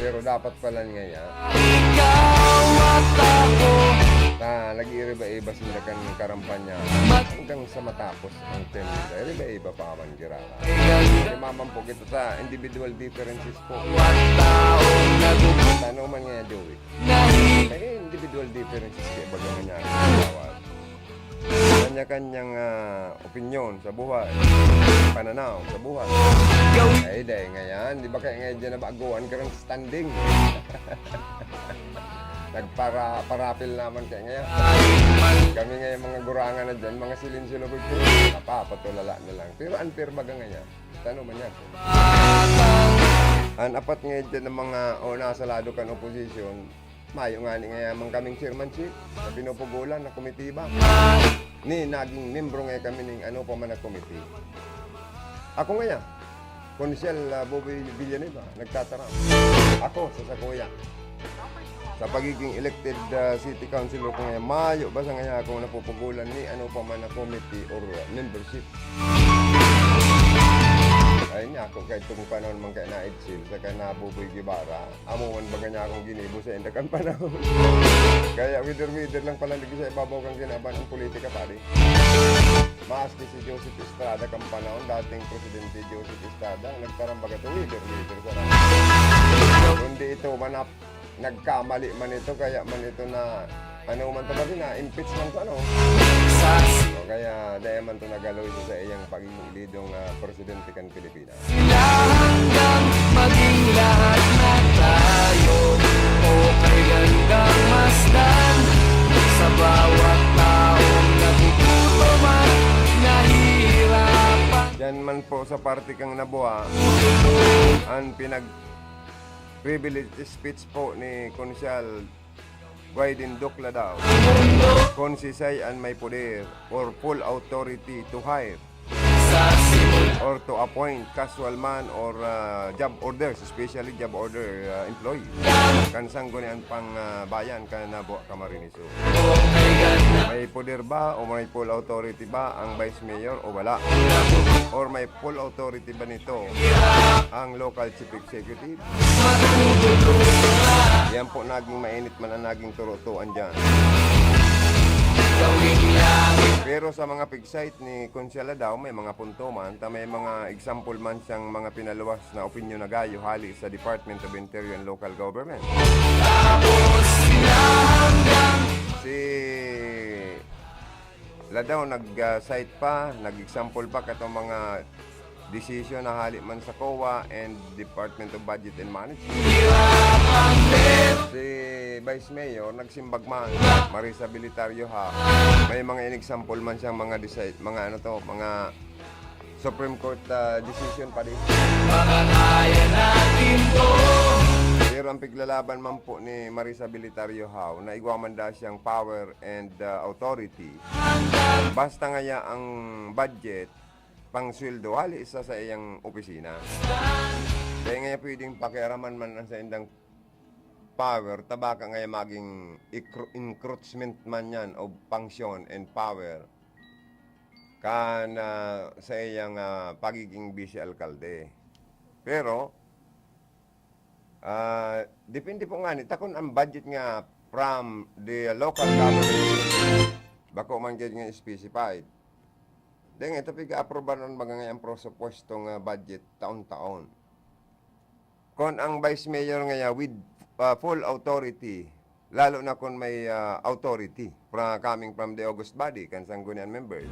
Pero dapat pala ngayon Ikaw at ako. na nag-iiba-iba sila kan karampanya hanggang sa matapos ang term nila. Iba-iba pa man gira. Kaya maman po kita sa individual differences po. Taong nagugulat. Tanong man nga Joey. Nahihirap. Kaya individual differences kaya baga nga niya bawat. Kanya-kanyang opinyon sa buhay, pananaw sa buhay. Ay dahil ngayon, di ba kaya ngayon dyan na baguhan ka ng standing? Nagparapil naman kaya ngayon. Kami ngayon mga gurangan na dyan, mga silin-silugod ko, napapatulala na lang. Pero unfair baga ngayon, tanong man yan. Ang apat ngayon dyan ng mga nasa lado kan oposisyon, mayo nga ni ngayon kaming chairmanship na pinupugulan na komitiba. Ni naging membro ngayon kami ng ano pa man na komite. Ako ngayon, Konsyal Boboy Villanueva, nagtatarang. Ako sa Sakuya. Sa pagiging elected city councilor ko ngayon, mayo ba sa ngayon ako napupugulan ni ano pa man na committee or membership. Ay niya ako kahit itong panahon man kaya na-Idsil sa kaya nabuboy Gibara, amuan baga niya akong ginibo sa endakan panahon. Kaya wither lang pala naging sa ibabaw kang ginaban ang politika pari. Maski si Joseph Estrada kang panahon, dating presidente Joseph Estrada, nagtarang baga ito wither sa raman. Kundi ito manap, nagkamali man ito, kaya man ito na ano man ito ba din impeachment ko ano. So, kaya dahil man ito nagaloy sa iyang pagiging lidong presidente kan Pilipinas. Hanggang maging lahat na tayo okay gandang masdan sa bawat taong natututo man nahihirapan. Yan man po sa parte kang nabuha ang privilege speech po ni Konsyal Guaidin Dukla daw. Kung si Sayan may poder or full authority to hire or to appoint casual man or job orders, especially job order employee. Kansang gunian pang bayan ka na buwa Camarines. May poder ba o may full authority ba ang vice mayor o wala? Or may full authority ba nito ang local chief executive? Yan po naging mainit man ang naging turutuan dyan. Pero sa mga pig site ni Konsyala daw, may mga punto man, may mga example man siyang mga pinaluwas na opinyon na gayo hali sa Department of Interior and Local Government. Si daw nag-cite pa, nag-example pa katong mga decision na hali man sa COA and Department of Budget and Management. Si Vice Mayor nagsimbag man, Marisa Bilitario ha. May mga in-example man siyang mga mga Supreme Court decision pa din. Pero ang piglalaban man po ni Marisa Bilitario How na igwamanda siyang power and authority. Basta nga ang budget pang sweldo hali isa sa iyang opisina. Kaya nga pwedeng pakiaraman man sa indang power, tabaka nga maging encroachment man yan o function and power kan sa iyang pagiging vice alkalde. Pero depende po nga ni takon ang budget nga from the local government bako man gyud nga specified. Dahil ito piga-aproban ng mga ngayang prosupostong budget taon-taon. Kung ang Vice Mayor ngayon with full authority, lalo na kung may authority coming from the August body, kansangunian members.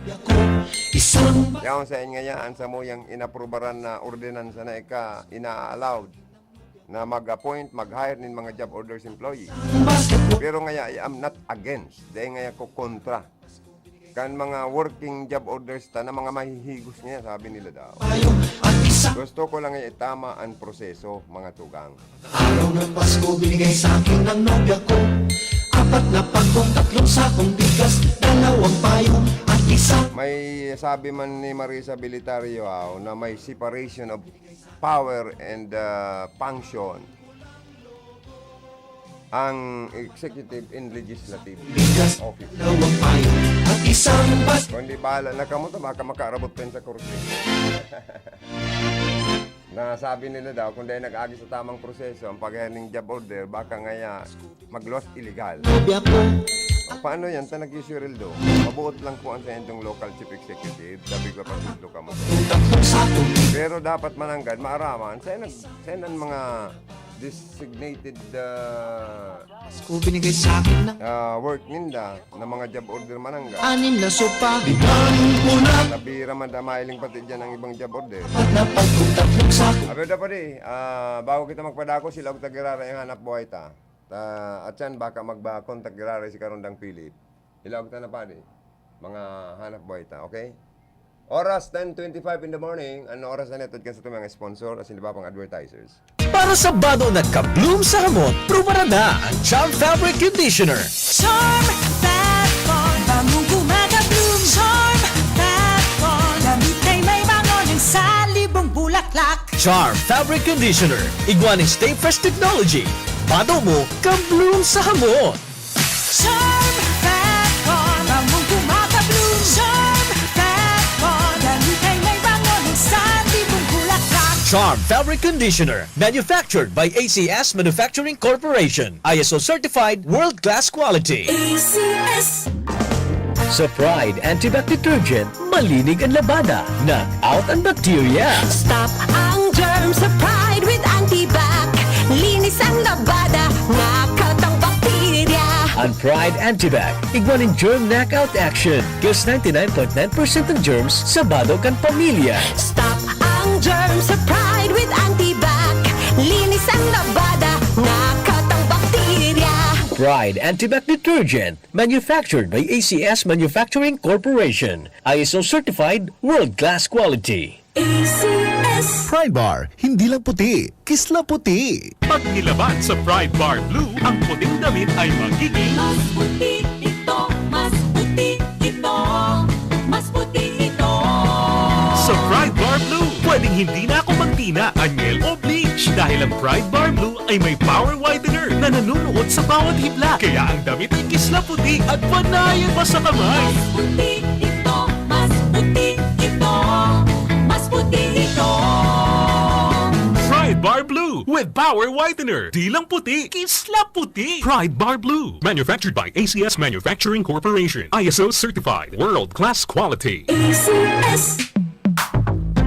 Yaon sa inyo ngayon, sa mo yung inaprobaran na ordinansa na ina-allowed na mag-appoint, mag-hire ng mga job orders employee. Pero ngayon, I am not against. Dahil ngayon ko kontra. Kan mga working job orders na mga mahihigos niya, sabi nila daw. Gusto ko lang itama ang proseso, mga tugang. Araw ng Pasko, binigay sa akin ng nobya ko 4 na pagkong, 3 sakong bigas, 2 payong at isang. May sabi man ni Marisa Bilitario na may separation of power and function ang executive and legislative office. Kung di bahala na kamo, makakarabot pa sa kursi. Nasabi nila daw, kung dahil nag-agi sa tamang proseso, ang pag-hearing job order, baka ngaya mag-loss illegal. Paano yan? Ta nag-isuril do. Mabuot lang po ang sa itong local chief executive. Sabi ko pa sito ka mo. Pero dapat mananggad, maaraman, sa ng mga designated binigay sa akin ng work ninda na mga job order manangga. 6 na sopa, Nabira man damailing pati dyan ang ibang job order. 4 na pagkong, 3 sakong. Abe da pa di, bago kita magpadako sila og tagirara yung hanap buhay ta. At yan baka magba-contact girara si Karundang Philip. Ilawag ta na pa di, mga hanap buhay ta, okay? Oras 10:25 in the morning. Ano oras na netod ka sa mga sponsor as hindi ba pang advertisers? Para sa bado na ka-bloom sa hamot, prubaran na ang Charm Fabric Conditioner. Charm Fat Bond, bangong kumaga-bloom. Charm Fat Bond, damit ay may bangon ng salibong bulaklak. Charm Fabric Conditioner. Iguaning Stay Fresh Technology. Bado mo, ka-bloom sa hamot. Charm Fat Bond, bangong kumaga-bloom. Charm Fat Bond, damit ay may bangon ng salibong bulaklak. Charm Fabric Conditioner. Manufactured by ACS Manufacturing Corporation. ISO certified world-class quality. ACS. Sa Pride Antibac Detergent, malinig ang labada. Knock out ang bacteria. Stop ang germs sa Pride with Antibac. Linis ang labada, nakatang bakterya. Ang Pride Antibac, igwaning germ knockout action. Kills 99.9% ng germs sa bado kan pamilya. Stop ang germs sa Pride with Antibac. Linis ang labada, nakatang bakterya. Pride Antibac Detergent, manufactured by ACS Manufacturing Corporation. ISO certified world-class quality. ACS. Pride Bar, hindi lang puti, kisla puti. Pag nilaban sa Pride Bar Blue, ang puting damit ay magiging Mas puti ito, mas puti ito, mas puti ito. sa Pride Bar Blue. Pwedeng hindi na ako magtina, anyel o bleach dahil ang Pride Bar Blue ay may power whitener na nanunuot sa bawat hibla. Kaya ang damit ay kisla puti at panayan pa sa kamay. Mas puti ito, mas puti ito, mas puti ito. Pride Bar Blue with power whitener. Di lang puti, kisla puti. Pride Bar Blue. Manufactured by ACS Manufacturing Corporation. ISO certified. World-class quality. ACS.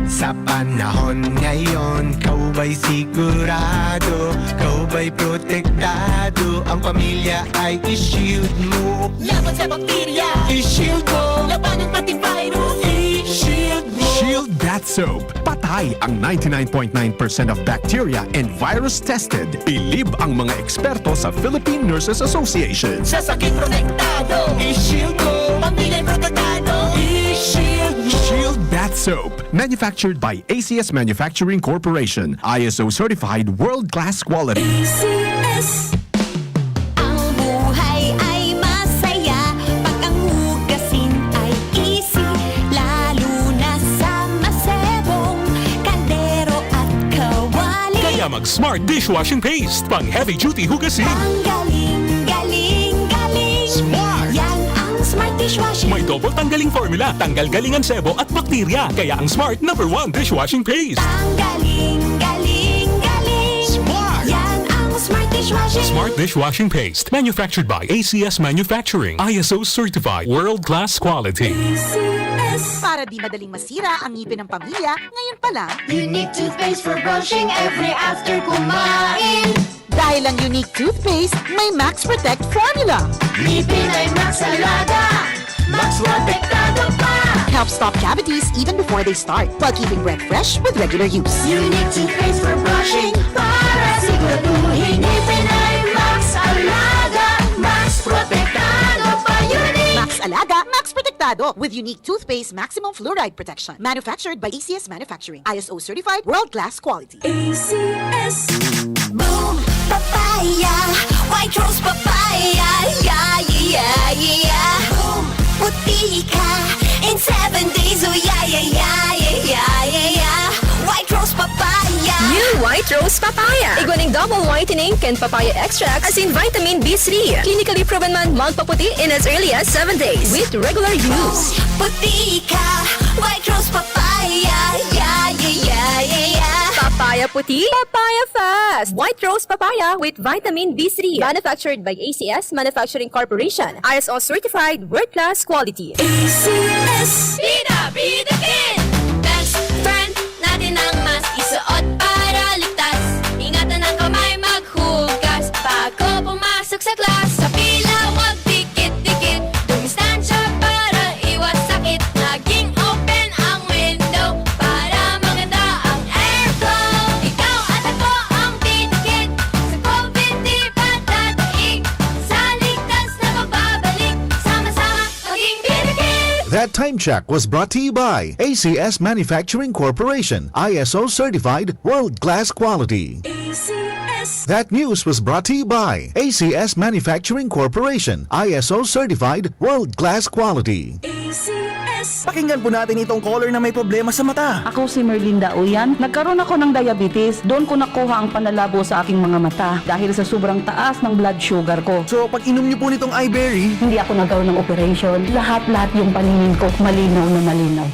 Sa panahon ngayon, kau ba'y sigurado? Kau ba'y protektado? Ang pamilya ay i-shield mo. Laban sa bakterya, I-shield mo. laban ng pati virus. I-shield mo. Shield Bath Soap. Patay ang 99.9% of bacteria and virus tested. Bilib ang mga eksperto sa Philippine Nurses Association. Sa sakit protektado, I-shield mo. pamilya'y protektado. I-shield mo. Shield Bath Soap. Manufactured by ACS Manufacturing Corporation. ISO certified world-class quality. ACS. Ang buhay ay masaya pag ang hugasin ay easy, lalo na sa masebong kaldero at kawali. Kaya mag-smart dishwashing paste. Pang heavy-duty hugasin. Ang galing, galing, galing. Smart! Yan ang smart dishwashing. May double tanggaling formula. Tanggal galing ang sebo at bakterya. Kaya ang Smart #1 dishwashing paste. Ang galing, galing, galing. Smart! Yan ang smart dishwashing. Smart dishwashing paste. Manufactured by ACS Manufacturing. ISO certified. World-class quality. ACS. Para di madaling masira ang ngipin ng pamilya, ngayon pa lang, Unique toothpaste for brushing every after kumain. dahil ang unique toothpaste, may Max Protect formula. Ngipin ay Max Alaga, Max Protektado pa. Helps stop cavities even before they start, while keeping breath fresh with regular use. Unique toothpaste for brushing para siguraduhin ngipin ay Max Alaga, Max Protektado pa. Unique. Max Alaga, Max Protectado with unique toothpaste maximum fluoride protection. Manufactured by ACS Manufacturing. ISO certified world-class quality. ACS. Boom, papaya, white rose papaya, yeah, yeah, yeah. Boom, puti ka in 7 days, oh yeah, yeah, yeah, yeah, yeah, yeah. White rose papaya. New White Rose Papaya. Igwaning double whitening and papaya extracts as in vitamin B3. Clinically proven man magpaputi in as early as 7 days with regular use. Puti ka, white rose papaya, yeah, yeah, yeah, yeah, yeah. Papaya puti, papaya fast. White Rose Papaya with vitamin B3. Manufactured by ACS Manufacturing Corporation. ISO certified world-class quality. ACS. Bida, bida kin. Best friend natin ang mas isuot para ligtas. Ingatan ang kamay maghugas bago pumasok sa class. Sa pila wag dikit-dikit. Dumistansya para iwas sakit. Naging open ang window para maganda ang airflow. Ikaw at ako ang titikit. Sa COVID di pa tataig. Sa ligtas na magbabalik. Sama-sama maging bidikit. That time check was brought to you by ACS Manufacturing Corporation. ISO certified world-class quality. ACS. That news was brought to you by ACS Manufacturing Corporation. ISO certified world-class quality. ACS. Pakinggan po natin itong caller na may problema sa mata. Ako si Merlinda Uyan. Nagkaroon ako ng diabetes. Doon ko nakuha ang panlalabo sa aking mga mata dahil sa sobrang taas ng blood sugar ko. So, pag inom niyo po nitong iBerry, Hindi ako nagkaroon ng operation. Lahat-lahat yung paningin ko malinaw na malinaw.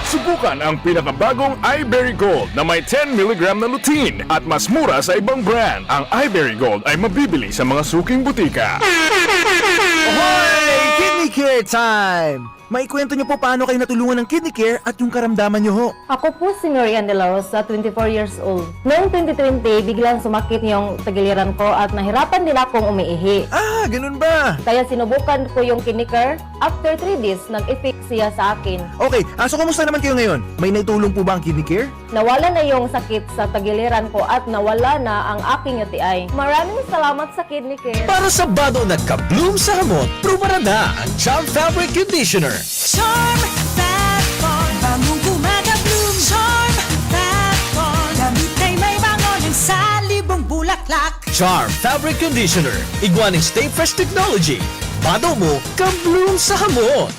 Subukan ang pinakabagong iBerry Gold na may 10 mg na lutein at mas mura sa ibang brand. Ang iBerry Gold ay mabibili sa mga suking butika. Ahoy! Kidney Kidney Care Time! Maikwento niyo po paano kayo natulungan ng Kidney Care at yung karamdaman niyo ho. Ako po si Marian De La Rosa, 24 years old. Noong 2020, biglang sumakit yung tagiliran ko at nahirapan din akong umiihi. Ah, ganun ba? Kaya sinubukan ko yung Kidney Care. After 3 days, nag-effect siya sa akin. Okay, so kumusta naman kayo ngayon? May naitulong po ba ang Kidney Care? Nawala na yung sakit sa tagiliran ko at nawala na ang aking UTI. Maraming salamat sa Kidney Care. Para sa bado nagka-bloom sa hamot, pruba na ang Charm Fabric Conditioner. Charm Fat Bond, bangong gumagabloom. Charm Fat Bond, damit ay may bangon sa libong bulaklak. Charm Fabric Conditioner. Iguaning Stay Fresh Technology. Bado mo, ka-bloom sa hamot.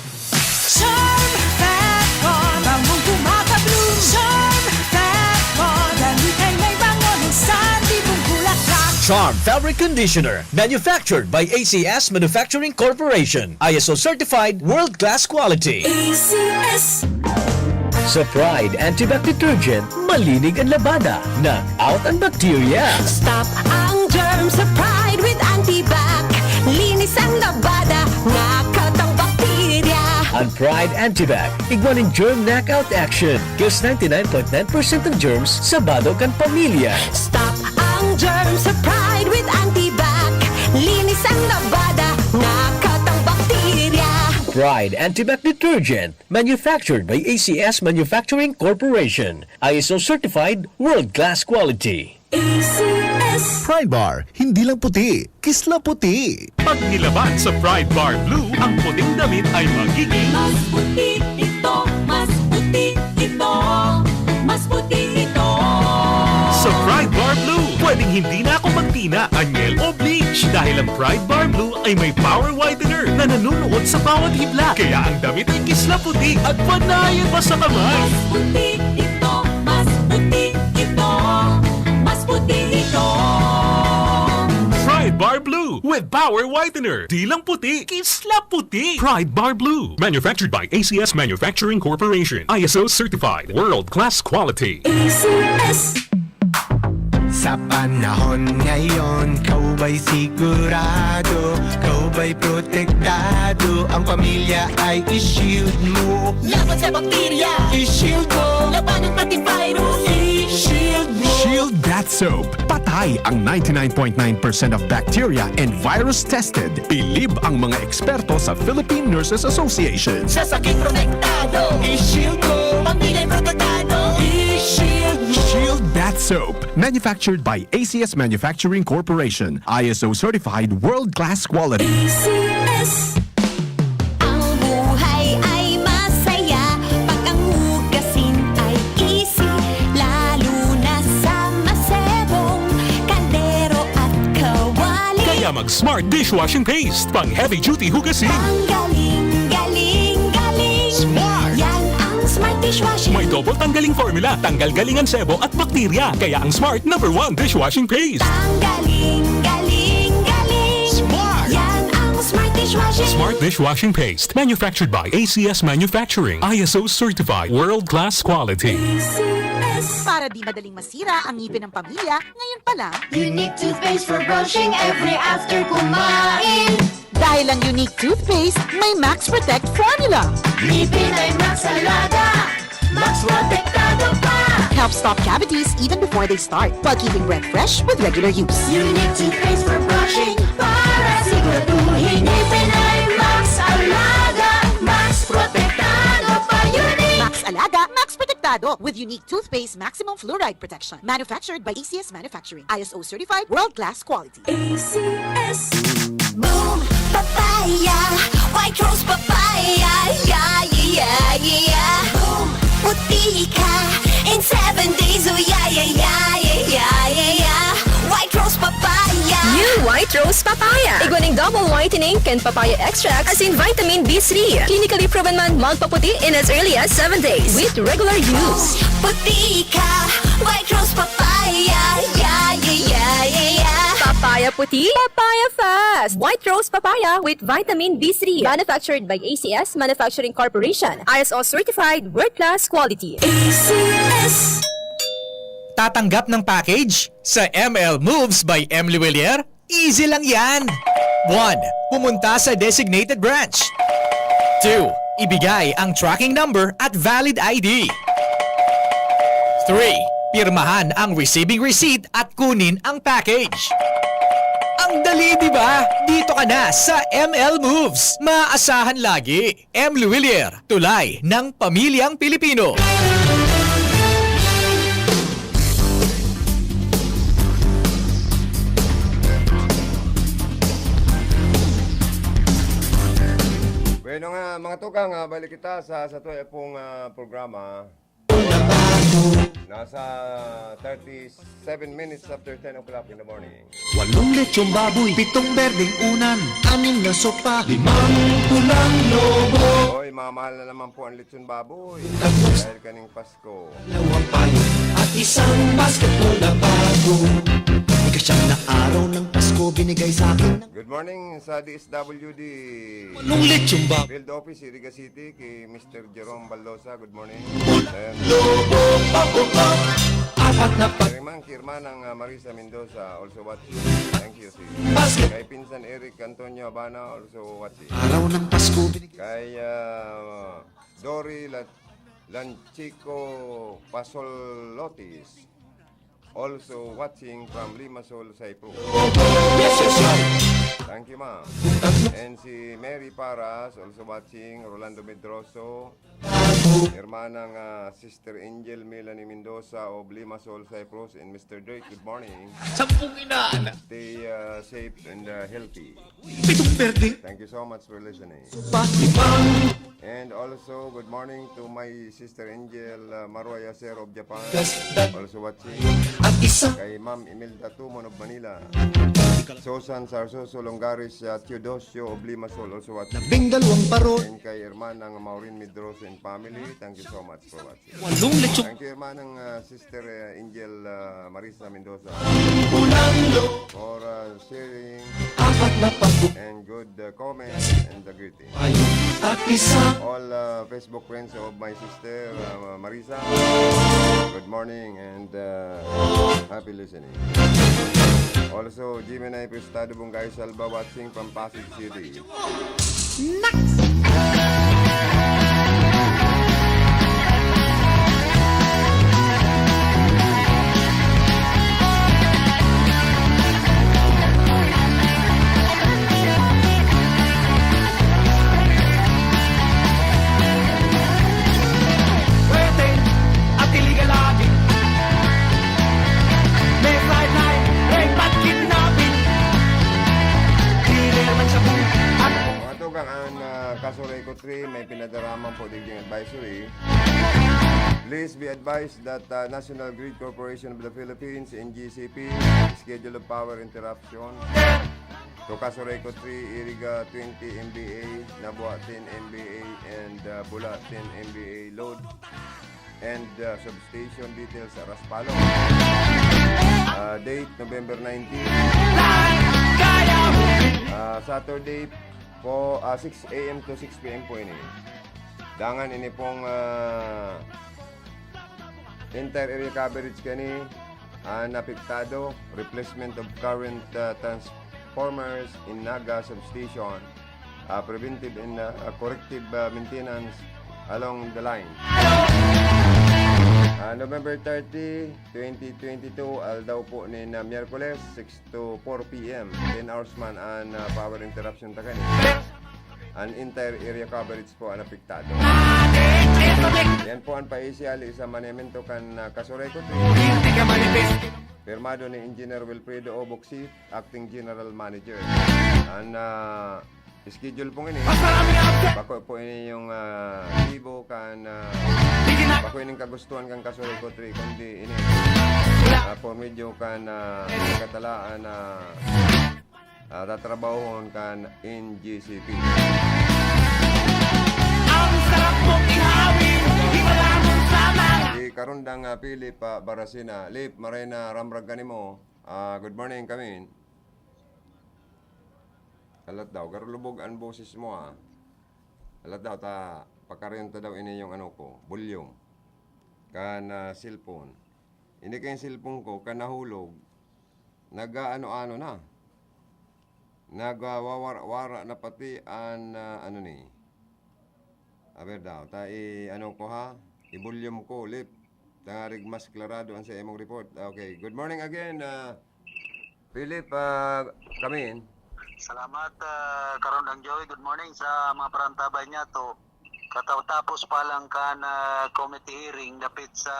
Charm Fat Bond, bangong gumagabloom. Charm Fat Bond, damit ay may bangon sa libong bulaklak. Charm Fabric Conditioner. Manufactured by ACS Manufacturing Corporation. ISO Certified World-Class Quality. ACS. Sa Pride Antibac Detergent, malinig ang labada. Knock out ang bacteria. Stop ang germs sa Pride with Antibac. Linis ang labada, knockout ang bakterya. Ang Pride Antibac, iguaning germ knockout action. Kills 99.9% of germs sa bado kan pamilya. Stop ang germs sa Pride with Antibac. Linis ang labada, knockout ang bakterya. Pride Antibac Detergent, manufactured by ACS Manufacturing Corporation. ISO Certified World-Class Quality. ACS. Pride Bar, hindi lang puti, kisla puti. Pag nilaban sa Pride Bar Blue, ang puting damit ay magiging Mas puti ito, mas puti ito, mas puti ito. sa Pride Bar Blue. Pwedeng hindi na ako magtina, anyel o bleach dahil ang Pride Bar Blue ay may power whitener na nanunuot sa bawat hibla. Kaya ang damit ay kisla puti at panayan pa sa kamay. Mas puti ito, mas puti ito, mas puti ito. Pride Bar Blue with power whitener. Di lang puti, kisla puti. Pride Bar Blue. Manufactured by ACS Manufacturing Corporation. ISO certified. World-class quality. ACS. Sa panahon ngayon, kau ba'y sigurado? Kau ba'y protektado? Ang pamilya ay i-shield mo. Laban sa bakterya, I-shield mo. laban ng pati virus, I-shield mo. Shield That Soap. Patay ang 99.9% of bacteria and virus tested. Bilib ang mga eksperto sa Philippine Nurses Association. sa sakit protektado, I-shield mo. pamilya protektado, I-shield mo. Shield That Soap. Manufactured by ACS Manufacturing Corporation. ISO certified world-class quality. ACS. Ang buhay ay masaya pag ang hugasin ay easy, lalo na sa masebong kaldero at kawali. Kaya mag-smart dishwashing paste. Pang heavy-duty hugasin. Ang galing, galing, galing. Smart! Yan ang smart dishwashing. May double tanggaling formula. Tanggal galingan sebo at bakterya. Kaya ang Smart #1 dishwashing paste. Ang galing, galing, galing. Smart! Yan ang smart dishwashing. Smart dishwashing paste. Manufactured by ACS Manufacturing. ISO certified. World-class quality. ACS. Para di madaling masira ang ngipin ng pamilya, ngayon pa lang, Unique toothpaste for brushing every after kumain. dahil ang unique toothpaste, may Max Protect formula. Ngipin ay Max Alaga, Max Protektado pa. Helps stop cavities even before they start, while keeping breath fresh with regular use. Unique toothpaste for brushing para siguraduhin ngipin ay Max Alaga, Max Protektado pa. Unique. Max Alaga, Max Protectado with unique toothpaste maximum fluoride protection. Manufactured by ACS Manufacturing. ISO certified world-class quality. ACS. Boom, papaya, white rose papaya, yeah, yeah, yeah. Boom, puti ka in 7 days, oh yeah, yeah, yeah, yeah, yeah, yeah. White rose papaya. New White Rose Papaya. Iguaning double whitening and papaya extract as in vitamin B3. Clinically proven man magpaputi in as early as 7 days with regular use. Puti ka, white rose papaya, yeah, yeah, yeah, yeah, yeah. Papaya puti, papaya fast. White Rose Papaya with vitamin B3. Manufactured by ACS Manufacturing Corporation. ISO certified world-class quality. ACS. Tatanggap ng package? Sa ML Moves by Emily Willier? Easy lang yan! 1. Pumunta sa designated branch. 2. Ibigay ang tracking number at valid ID. 3. Pirmahan ang receiving receipt at kunin ang package. Ang dali, di ba? Dito ka na sa ML Moves. Maaasahan lagi. M. Luwilier, tulay ng pamilyang Pilipino. Bueno nga, mga tukang, balik kita sa tuwa pong programa. Nasa 37 minutes after 10 o'clock in the morning. 8 lechong baboy, 7 berdeng unan, 6 na sopa, 5 pulang lobo. Hoy, mamahal na naman po ang lechon baboy. Dahil kaning Pasko. 2 payo at isang basketball na bago. Ikasyam na araw ng Pasko binigay sa akin. Good morning sa DSWD. Anong lechong baboy? Field Office, Iriga City, kay Mr. Jerome Baldosa. Good morning. Lobo, papupa, apat na pa. Kirma ng Marisa Mendoza, also watching. Thank you, sis. Kay Pinsan Eric Antonio Habana, also watching. Araw ng Pasko binigay. Kay Dory Lanchico Pasolotis, also watching from Limassol, Cyprus. Yes, yes, yes. Thank you, ma'am. And si Mary Paras, also watching. Rolando Medroso, hermanang Sister Angel Melanie Mendoza of Limassol, Cyprus. And Mr. Drake, good morning. Sampung inaan. Stay safe and healthy. 7 berdeng. Thank you so much for listening. Patimang. And also, good morning to my Sister Angel Marwa Yaser of Japan. Also watching. At isang Kay Ma'am Imelda Tumon of Manila. Susan Sarsoso Longaris Teodosio of Limassol, also watching. 12 parol. And kay Hermanang Maureen Medroso and family, thank you so much for watching. 8 lechong Thank you Hermanang Sister Angel Marisa Mendoza pulang lobo. for sharing Apat na pabu. and good comments and the greeting. Payo at isang. All Facebook friends of my sister Marisa, good morning and happy listening. Also, Jimenez Prestado Bungay Salva watching from Pasig City. Pwede at iligal lagi. May flight night, may kidnapping. Dealer man sa buhay at Mga tugang ang Kasoray ko 3 may pinadaraman po diging advisory. Please be advised that National Grid Corporation of the Philippines, NGCP, schedule of power interruption to Kasoray ko 3, Iriga 20 MVA, Nabua 10 MVA, and Bula 10 MVA load, and substation details sa Raspalo. Date November 19. Saturday po 6 a.m. to 6 p.m. po ini. Dangan ini pong entire area coverage kani napiktado, replacement of current transformers in Naga substation, preventive and corrective maintenance along the line. November 30, 2022, daw po ni na Miyerkules, 6 to 4 p.m. 10 hours man ang power interruption ta kani. Ang entire area coverage po ang apektado. Yan po ang paisiali sa manemento kan Kasoray ko. Firmado ni Engineer Wilfredo Oboxi, Acting General Manager. Ang schedule pong ini. Bako po ini yung ibo kan bako ini kagustuhan kang Kasoray ko 3 kundi ini for medyo kan katalaan na tatrabahon kan NGCP. ang sarap mong ihawin. Di wala mong sama. Si Karundang Philip Barasina, Lip Marina Ramrag kanimo. Good morning kami. Alat daw, karulubog ang boses mo Alat daw, pakarenta daw ini yung ano ko, bulyong. Cellphone. Hindi kayong cellphone ko, nahulog. Nag-ano-ano na. Nagwawara na pati ang ano ni. Aber daw, ano ko ha? I-volume ko ulit. Tangarig mas klarado ang sa imong report. Okay, good morning again, Philip, come in. Salamat, Karon ang Joey. Good morning sa mga parantabay niya to. Katapos pa lang kan committee hearing dapit sa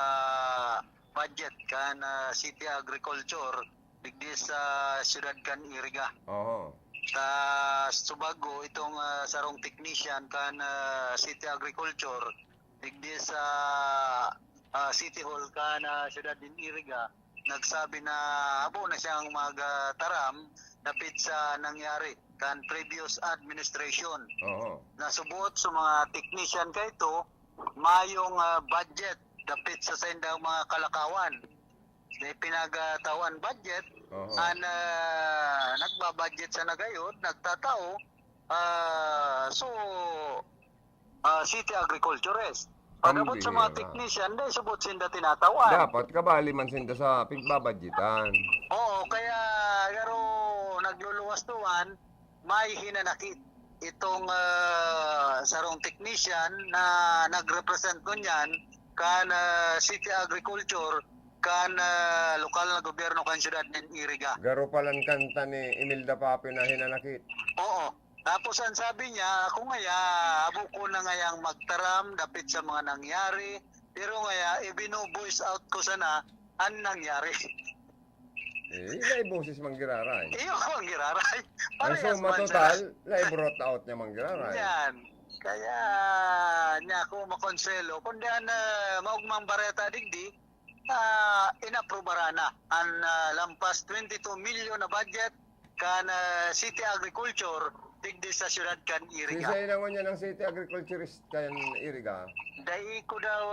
budget kan City Agriculture digdi sa siyudad kan Iriga. Oo. Sa Subago itong sarong technician kan City Agriculture digdi sa City Hall kan siyudad din Iriga. Nagsabi na abo na siyang magtaram dapit sa nangyari kan previous administration. Oo. Nasubuot sa mga technician kay ito mayong budget dapit sa sendang mga kalakawan. Pinagatawan budget an nagbabudget sa nagayod nagtatao City Agriculturist. Pagabot sa mga technician, dahil subot sinda tinatawan. Dapat kabali man sinda sa pigbabadgetan. Oo, kaya garo nagluluwas tuwan, may hinanakit itong sarong technician na nagrepresent ko niyan kan City Agriculture kan lokal na gobyerno kan siyudad ng Iriga. Garo palang kanta ni Imelda Pape na hinanakit. Oo. Tapos ang sabi niya, ako ngaya, abo ko na ngayang magtaram dapit sa mga nangyari, pero ngaya, ibinu-voice out ko sana ang nangyari. Ilay boses manggiraray. Iyo, manggiraray. So, matotal, ilay brought out niya manggiraray. Yan. Kaya, niya ako makonselo. Kundi maugmang bareta digdi, inaprobara na ang lampas 22 million na budget kan City Agriculture digdi sa siyudad kan Iriga. Sisay na niya ng City Agriculturist kan Iriga. Dahil ko daw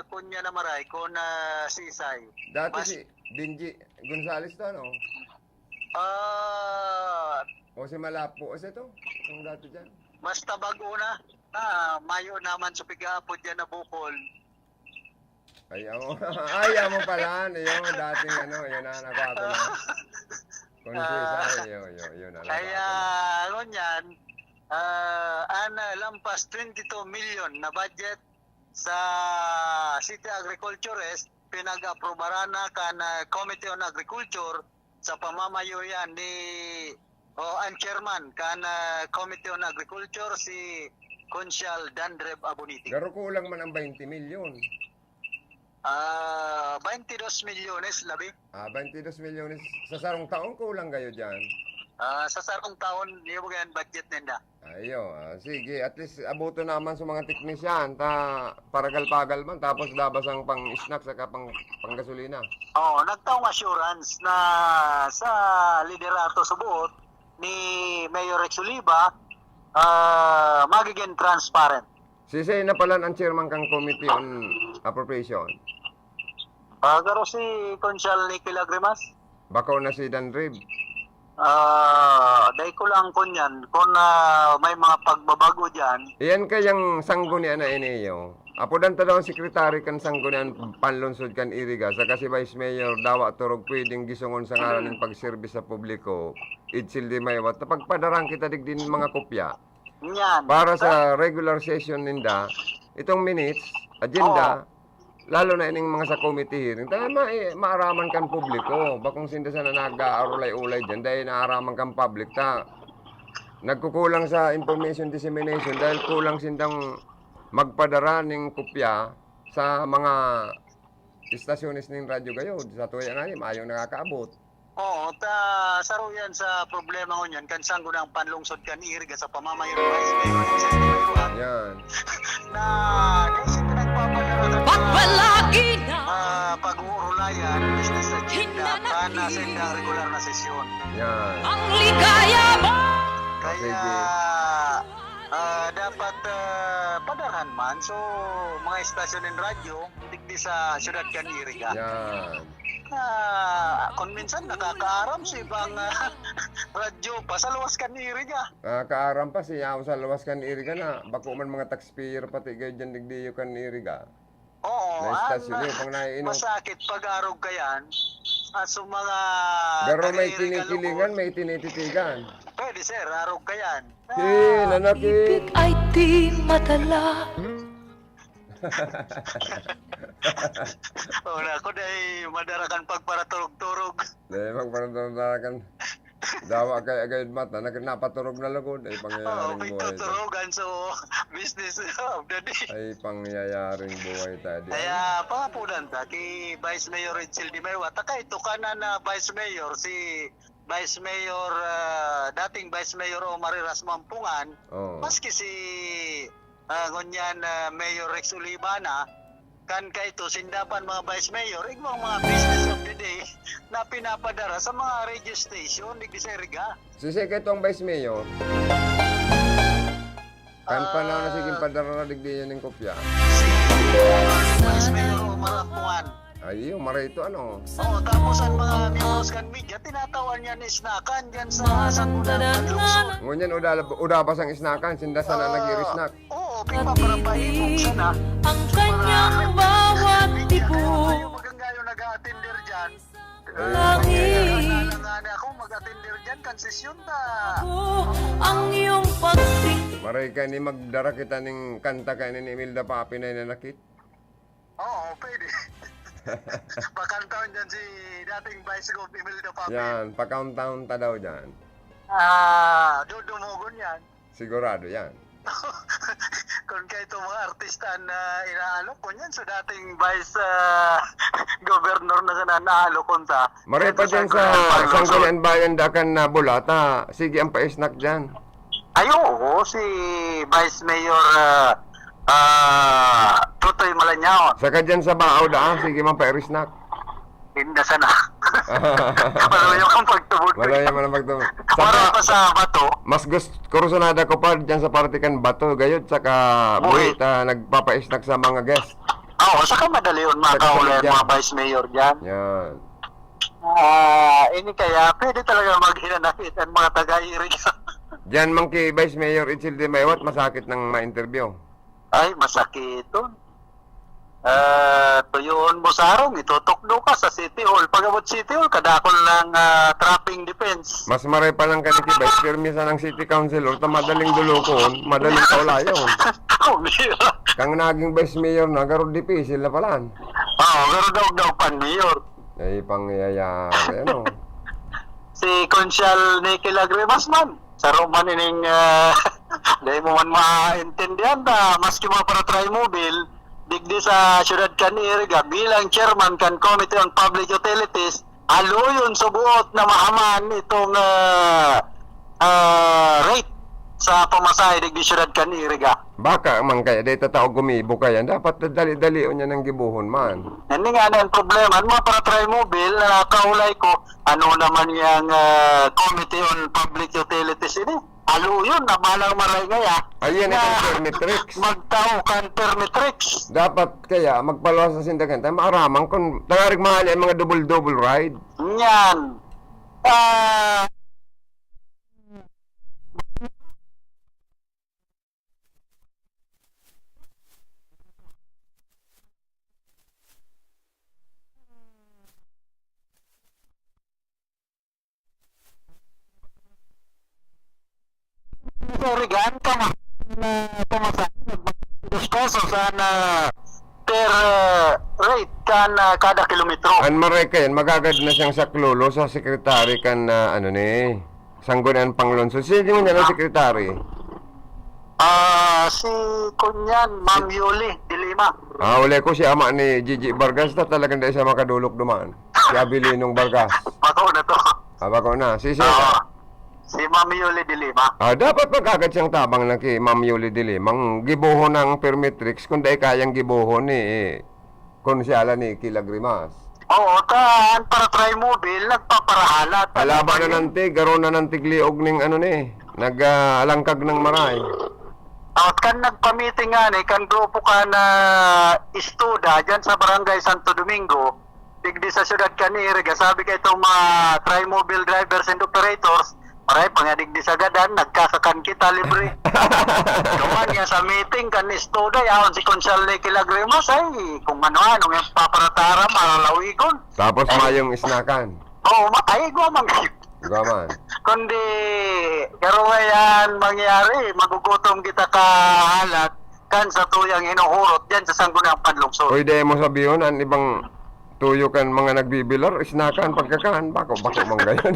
kunya na maray ko na sisay. Dati si Benji Gonzales to, no? O si Malapo. O si ito? Ang dati dyan. Mas tabago na. Mayo naman sa pigapod yan na bukol. Ayaw mo pala. Yung dating yun na nakuha ko na. Kung yun na. Kaya, yan, lampas 22 million na budget sa City Agriculturist, pinag-aprobara na kan Committee on Agriculture sa pamamayo yan ni ang chairman kan Committee on Agriculture si Consial Dandreb Aboniti. Garo kulang man ang 20 million. 22 milyones labi. 22 milyones. Sa sarong taon kulang kayo dyan? Sa sarong taon, yung mga budget nila. Ayo, sige. At least abuto naman sa mga teknisyan. Paragal-pagal man. Tapos labas ang pang-snack saka pang-gasolina. Oo, nagtaong assurance na sa liderato sa buot ni Mayor Rex Oliva, magiging transparent. Sisay na pala ang chairman kang Committee on Appropriation. Garo si Consial Nicky Lagrimas. Bakaw na si Dandreb. Dahil ko lang kunyan kung may mga pagbabago dyan. Iyan kayang sanggunian na iniyo. Apodan ta daw ang sekretary kan sanggunian panlungsod kan Iriga sa kasi Vice Mayor dawa turog pwedeng gisungon sa ngaran ng pagserbis sa publiko. Idsil di maywat. Pagpadarang kita digdin mga kopya. Yan. Para sa regular session ninda, itong minutes, agenda, lalo na ining mga sa committee hearing, dahil maaraman kan publiko. Bakong sinda sa nag-aarulay-ulay dyan, dahil naaraman kan public, nagkukulang sa information dissemination dahil kulang sindang magpadara ng kopya sa mga istasyonis ng radyo gayod. Sa tuya nga ayaw nakakaabot. Oo, saro yan sa problema ko niyan. Kansang ko ng panlungsod kan Iriga sa pamamayo ng Vice Mayor. Yan. Na kasi pinagpapadara ng pag-uurulayan business agenda para sa isang regular na sesyon. Yan. Ang ligaya mo! Kaya dapat padarhan man. So, mga istasyon ng radyo, digdi sa siyudad kan Iriga. Yan. Kung minsan nakakaaram si ibang radyo pa sa luwas kan Iriga. Kaaram pa siya sa luwas kan Iriga na bako man mga taxpayer pati kayo dyan digdiyo kan Iriga. Oo, masakit pag-arog kayan so mga pero may kinikilingan, may tinititigan. Pwede sir, arog kayan. Nanakit ay di madala na ako dahil madarakan pagparaturog-turog. Dahil magparaturakan. Dawa kay agad mata, napaturog na lagod. Ay pangyayaring May buhay. tuturugan, so business of the day. Ay pangyayaring buhay tayo. Kaya pangapunan ta kay Vice Mayor Edsel Di Maywa. Taka ito ka na Vice Mayor, si Vice Mayor, dating Vice Mayor Omar Iras Mampungan, maski si ngunyan Mayor Rex Olivana, kan ka ito, sindapan mga Vice Mayor, igmang mga business of the day na pinapadara sa mga radio station, digdi sa Iriga. Sisi ka itong Vice Mayor. Kan pa na nasiging padara na digdi yan ng kopya. Vice Mayor Omar Mampungan. Ay, maray ito ano? Oo, tapos ang mga news kan media, tinatawan niya ni Snakan dyan sa Sangguniang Lungsod. Ngunyan, udabas ang isnakan, sindasan na nag-i-snack. Oo, pipaparapahin mo na. Ang kanyang bawat tibo. Maganggayo nag-a-attender dyan. Langit. Nangangana ako mag-attender dyan, kansesyon ta. Ang iyong pagting. Maray ka ni magdara kita ning kanta ka ni Imelda Papi na nanakit. Oo, pwede. Pakantaon dyan si dating Vice Gov Imelda Papi. Yan, pa-countdown ta daw dyan. Dudumugon yan. Sigurado yan. Kung kayo itong mga artista na inaalo ko yan, so dating Vice Governor na sana naalo ko ta. Maray pa dyan sa Sangguniang Bayan dakan na bulata. Sige ang pa-snack dyan. Ay, oo, si Vice Mayor Tutoy Malanyaw. Saka dyan sa Baaw da, sige man pa-snack. Hindi sana. Malayo kang pagtubod. Malayo man ang pagtubod. Para pa sa bato. Mas gusto, kursunada ko pa dyan sa partikan bato. Gayod, saka buhit, nagpapa-snack sa mga guest. Oo, saka madali yun makahuli mga Vice Mayor dyan. Yan. Ini kaya pwede talaga maghinanakit ang mga taga-Iriga. Diyan man kay Vice Mayor Edsel Di Maywa, masakit ng ma-interview. Ay, masakit yun. Tuyoon mo sa arong, itutokdo ka sa City Hall. Pagabot City Hall, kadakol ng trapping defense. Mas maray pa lang kaniki Vice Permisa ng City Councilor, ta madaling dulukon, madaling kaulayon. Kang naging Vice Mayor na, garo dipisil na palan. Oo, garo daw pan Mayor. Ay, pangyayari, ano? Si Consyal Nicky Lagrimas man. Sa Roman ining, dahil mo man maintindihan na, maski mga para Tri-Mobile, digdi sa Syudad Iriga, bilang chairman kan Committee on Public Utilities, aluyon sa buot na mahaman itong rate sa pamasahe digdi Syudad Iriga. Baka man kaya, dahil tatao gumibo kaya, dapat dali-dali niya ng gibuhon man. Hindi nga na yung problema, mga para Tri-Mobile, kaulay ko, ano naman yung Committee on Public Utilities ini? Aluyon na malang maray ngaya. Ayan ang permitrix. Magtao kan permitrix. Dapat kaya magpalawas sa sindagan tayo maaramang kung tangarig mahal yung mga double ride. Yan. Origan ka na pumasahin 2 pesos per rate kan kada kilometro. An maray kayan, magagad na siyang saklolo sa sekretary kan ano ni Sangguniang Panglonsod. Sige mo niya ng sekretary. Si Kunyan, Ma'am Yuli, Dilima. Uli ko si ama ni Gigi Vargas na talagang dahil siya makadulok dumaan. Si Abilinong Vargas. Bako na to. Bako na. Si Ma'am Yuli Dilima. Dapat magagad siyang tabang lang kay Ma'am Yuli Dilimang gibuho ng permitrix kung dahil kayang gibuho ni konsyala ni Kilagrimas. Oo, taan para Tri-Mobile, nagpaparahalat. Alaban na nanti, garo na nanti gliog ning ano ni, nag-alangkag ng maray. At kan nagpa-meeting nga ni, kan grupo ka na istuda dyan sa Barangay Santo Domingo, digdi sa Syudad Iriga, sabi ka itong mga Tri-Mobile drivers and operators, maray pangadig di sa gadan, nagkakakan kita libre. Duman nga sa meeting kan istuda, yaon si Consyal Nicky Lagrimas, ay kung ano-ano yung paparatara, malalawigon. Tapos mayong isnakan. Oo, ay guamang kayo. Guaman. Kundi, garo yan mangyari, magugutom kita kahalat, kan sa tuyang hinuhurot diyan sa Sangguniang Panlungsod. Pwede mo sabihin ang ibang tuyo kan mga nagbibilar, isnakan pagkakaan, bako man gayon.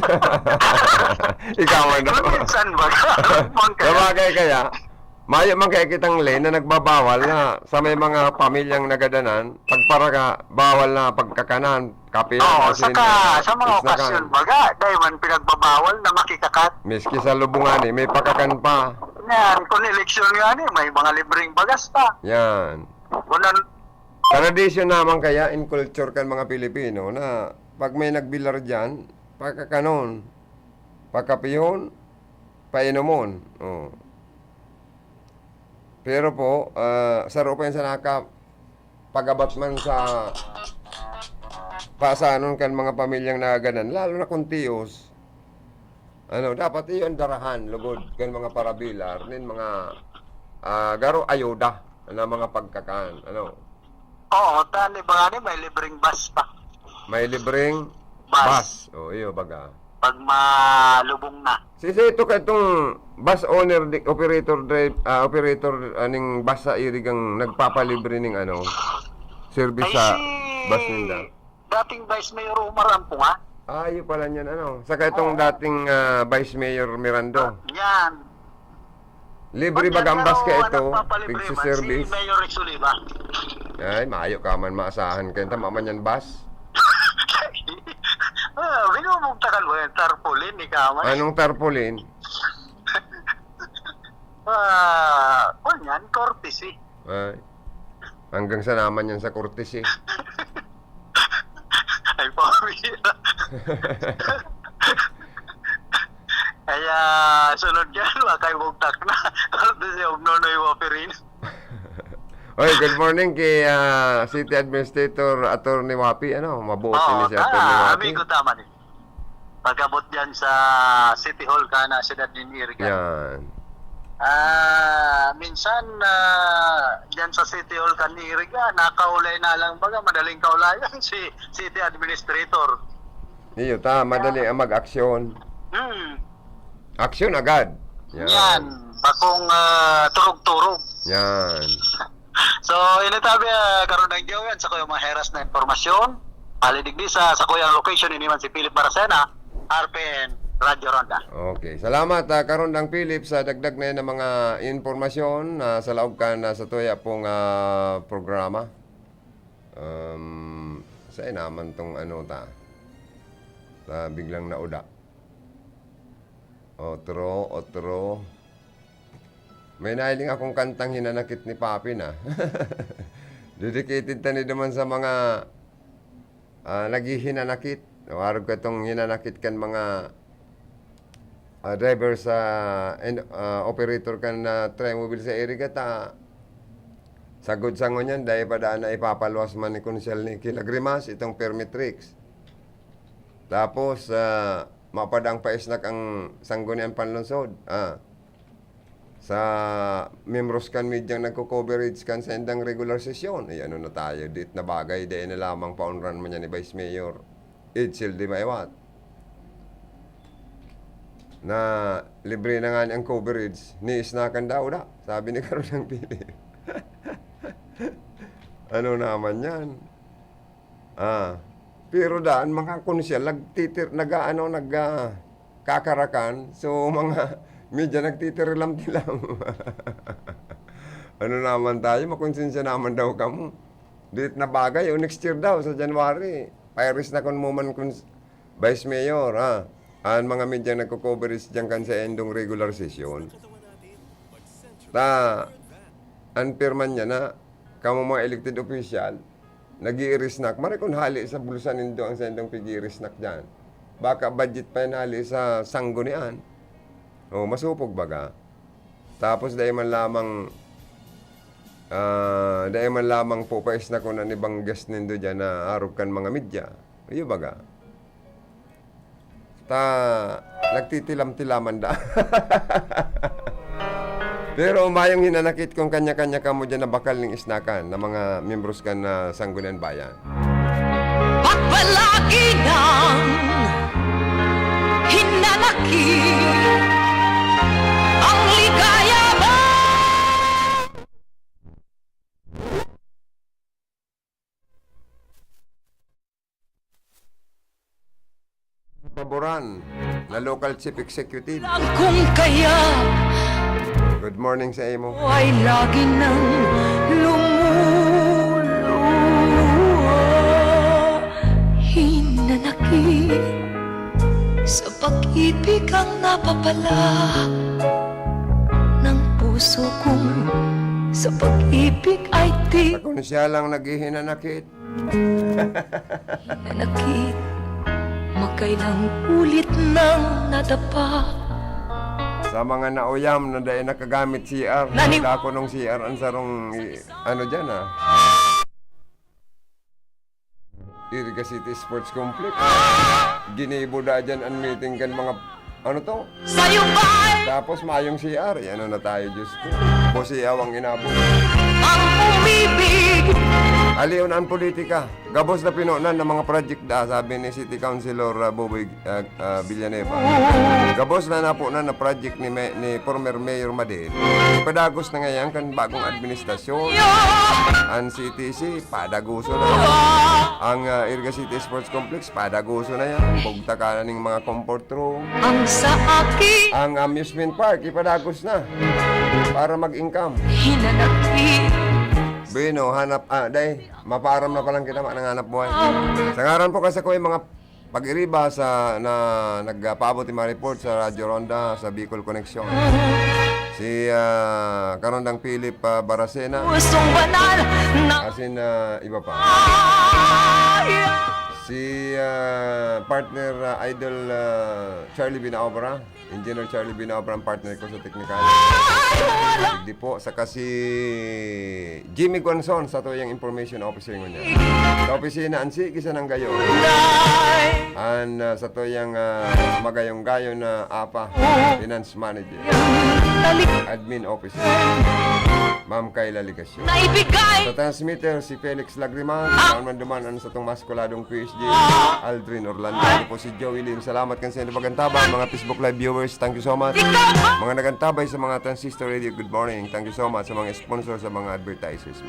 Ikaw ano? Minsan ba? Sabagay kaya, mayo man kaya kitang lane na nagbabawal na sa may mga pamilyang nagadanan, pagparaga, bawal na pagkakanan, kape Oo, asin, saka sa mga isnakan. okasyon baga, dahil man pinagbabawal na makikakat. Miski sa lubungan may pakakan pa. Yan, kung eleksyon nga may mga libreng bagas pa. Yan. Kunan, Tradisyon naman kaya in culture kan mga Pilipino na pag may nagbilar dyan, pagkakanon, pagkapihon, painomon. Oh. Pero po, sa rupa yan sa naka, pagabat man sa pasanon kan mga pamilyang naganan, lalo na kung tiyos, dapat iyon darahan, lugod kan mga parabilar, nin mga garo ayuda na mga pagkakan, oo, tani ba may libreng bus pa. May libreng Bus. bus. Iyo baga. Pag malubong na. Sisi ito ka itong bus owner, operator aning bus sa irigang nagpapalibre ning service sa bus ninda. Dating Vice Mayor Umar Ampong ha? Iyo pala niyan Saka itong dating Vice Mayor Mirando. Yan. Libre bagang bus ka ito, nagpapalibre man, service. si Mayor Rex Oliva. Ay, maayo ka man maasahan kayo. Tama man yan bus. Binumugtakan mo yung tarpaulin ni Kaman. Anong tarpaulin? Yan, courtesy. Ay, hanggang sa naman yan sa courtesy. Ay, pamira. Kaya sunod yan, wakay bugtak na. Kalau siya umnonoy wapirin. Oy, good morning kay City Administrator Attorney Wapi. Mabuot ini si Attorney Wapi. Amigo tama ni. Pagabot diyan sa City Hall kana Ciudad de Iriga. Yan. Minsan diyan sa City Hall kan Iriga, nakaulay na lang baga madaling kaulayan si City Administrator. Iyo madali ang mag-aksyon. Aksyon agad. Yan. Bakong turog-turog. Yan. So, initabi karon ng gawin sa kuyang mga heras na informasyon. Palidigdi sa kuyang location iniman si Philip Baracena, RPN Radio Ronda. Okay. Salamat karon ng Philip sa dagdag na yan ng mga informasyon sa laog ka na sa tuya pong programa. Sa naman tong biglang nauda. Otro. May nailing akong kantang hinanakit ni Papi na. Dedicated tani naman sa mga naghihinanakit. Warag ko itong hinanakit kan mga driver sa operator kan na trimobile sa area ta. Sagod sangon yan dahil pa daan na ipapalwas man ni Konsyal ni Kilagrimas itong permitrix. Tapos mapadang paisnak ang Sangguniang Panlungsod. Sa membros kan medyang nagko-coverage kan sa endang regular sesyon. Ay na tayo, dit na bagay, dahil na lamang paunran man yan ni Vice Mayor Edsel Di Maywat. Na libre na nga ang coverage, niisnakan daw na, sabi ni Karunang Pili. Ano naman yan? Pero daan, mga konsyal, kakarakan, so mga medyo nagtitilam-tilam. Ano naman tayo, makonsensya naman daw kamo. Dito na bagay, next year daw, sa January. Pairis na kung moment kung Vice Mayor, ang mga medyo nagko-coverage dyan kan sa endong regular session. Unpirman niya na, kamo mga elected official, nag-i-irisnak. Mari kung hali sa bulusan nindo ang sa endong pig-i-irisnak dyan. Baka budget pa yun hali sa Sanggunian. Masupog baga. Tapos dahil man lamang po pais na kung ibang guest nindo dyan na arog kan mga media. Iyo baga. Nagtitilam-tilaman da. Pero umayong hinanakit kung kanya-kanya ka mo dyan na bakal ng isnakan na mga membros ka na Sangguniang Bayan. At palagi nang hinanakit ang ligaya mo. Laboran, na local chief executive. Kung kaya Good morning sa imo. ay lagi nang lumuluwa, hinanakit sa pag-ibig ang napapala ng puso kong sa pag-ibig ay di Kung siya lang naghihinanakit. hinanakit, magkailang ulit nang nadapa. Sa mga nauyam na dahil nakagamit CR. Kako nung CR ang sarong, ano dyan Iriga City Sports Complex. Ginibuda dyan ang meeting kan mga, ano to? Sa'yo ba'y Tapos mayong CR. Yan na tayo, Diyos ko. Busiyaw ang inabot. ang umibig? Aliw na ang politika. Gabos na pinunan ng mga project sabi ni City Councilor Boboy Villanueva. Gabos na napunan na project ni former Mayor Madel. Padagos na ngayon kan bagong administrasyon. Ang CTC, padaguso na yan. Ang Iriga City Sports Complex, padaguso na yan. Bugta ka na ng mga comfort room. Ang sa akin Ang amusement park, ipadagos na. Para mag-income. hinanakit. Bino, hanap, day, maparam na palang kita ng hanap buhay. Sa ngaran po kasi ko yung mga pag-iriba na nagpaabot yung mga report sa Radio Ronda, sa Bicol Connection. Si Karondang Philip Baracena. Pusong banal na Asin iba pa. Si partner Idol Charlie Binaobra. Engineer Charlie Binaobra ang partner ko sa technical. Hindi po. Saka si Jimmy Gonzon sa tuyang information officer niya. Sa opisina, ansi kisa ng gayo. Sa tuyang magayong-gayo na APA. Finance Manager. Admin Officer. Ma'am Kayla Ligasyon. naibigay Sa transmitter, si Felix Lagriman. Ang manduman sa itong maskuladong PSG. Aldrin Orlando. Ano po si Joey Lim. Salamat kan sa inyo pagantabang. Mga Facebook Live viewers, thank you so much. Mga nagantabay sa mga Transistor Radio, good morning. Thank you so much sa mga sponsors, sa mga advertisers.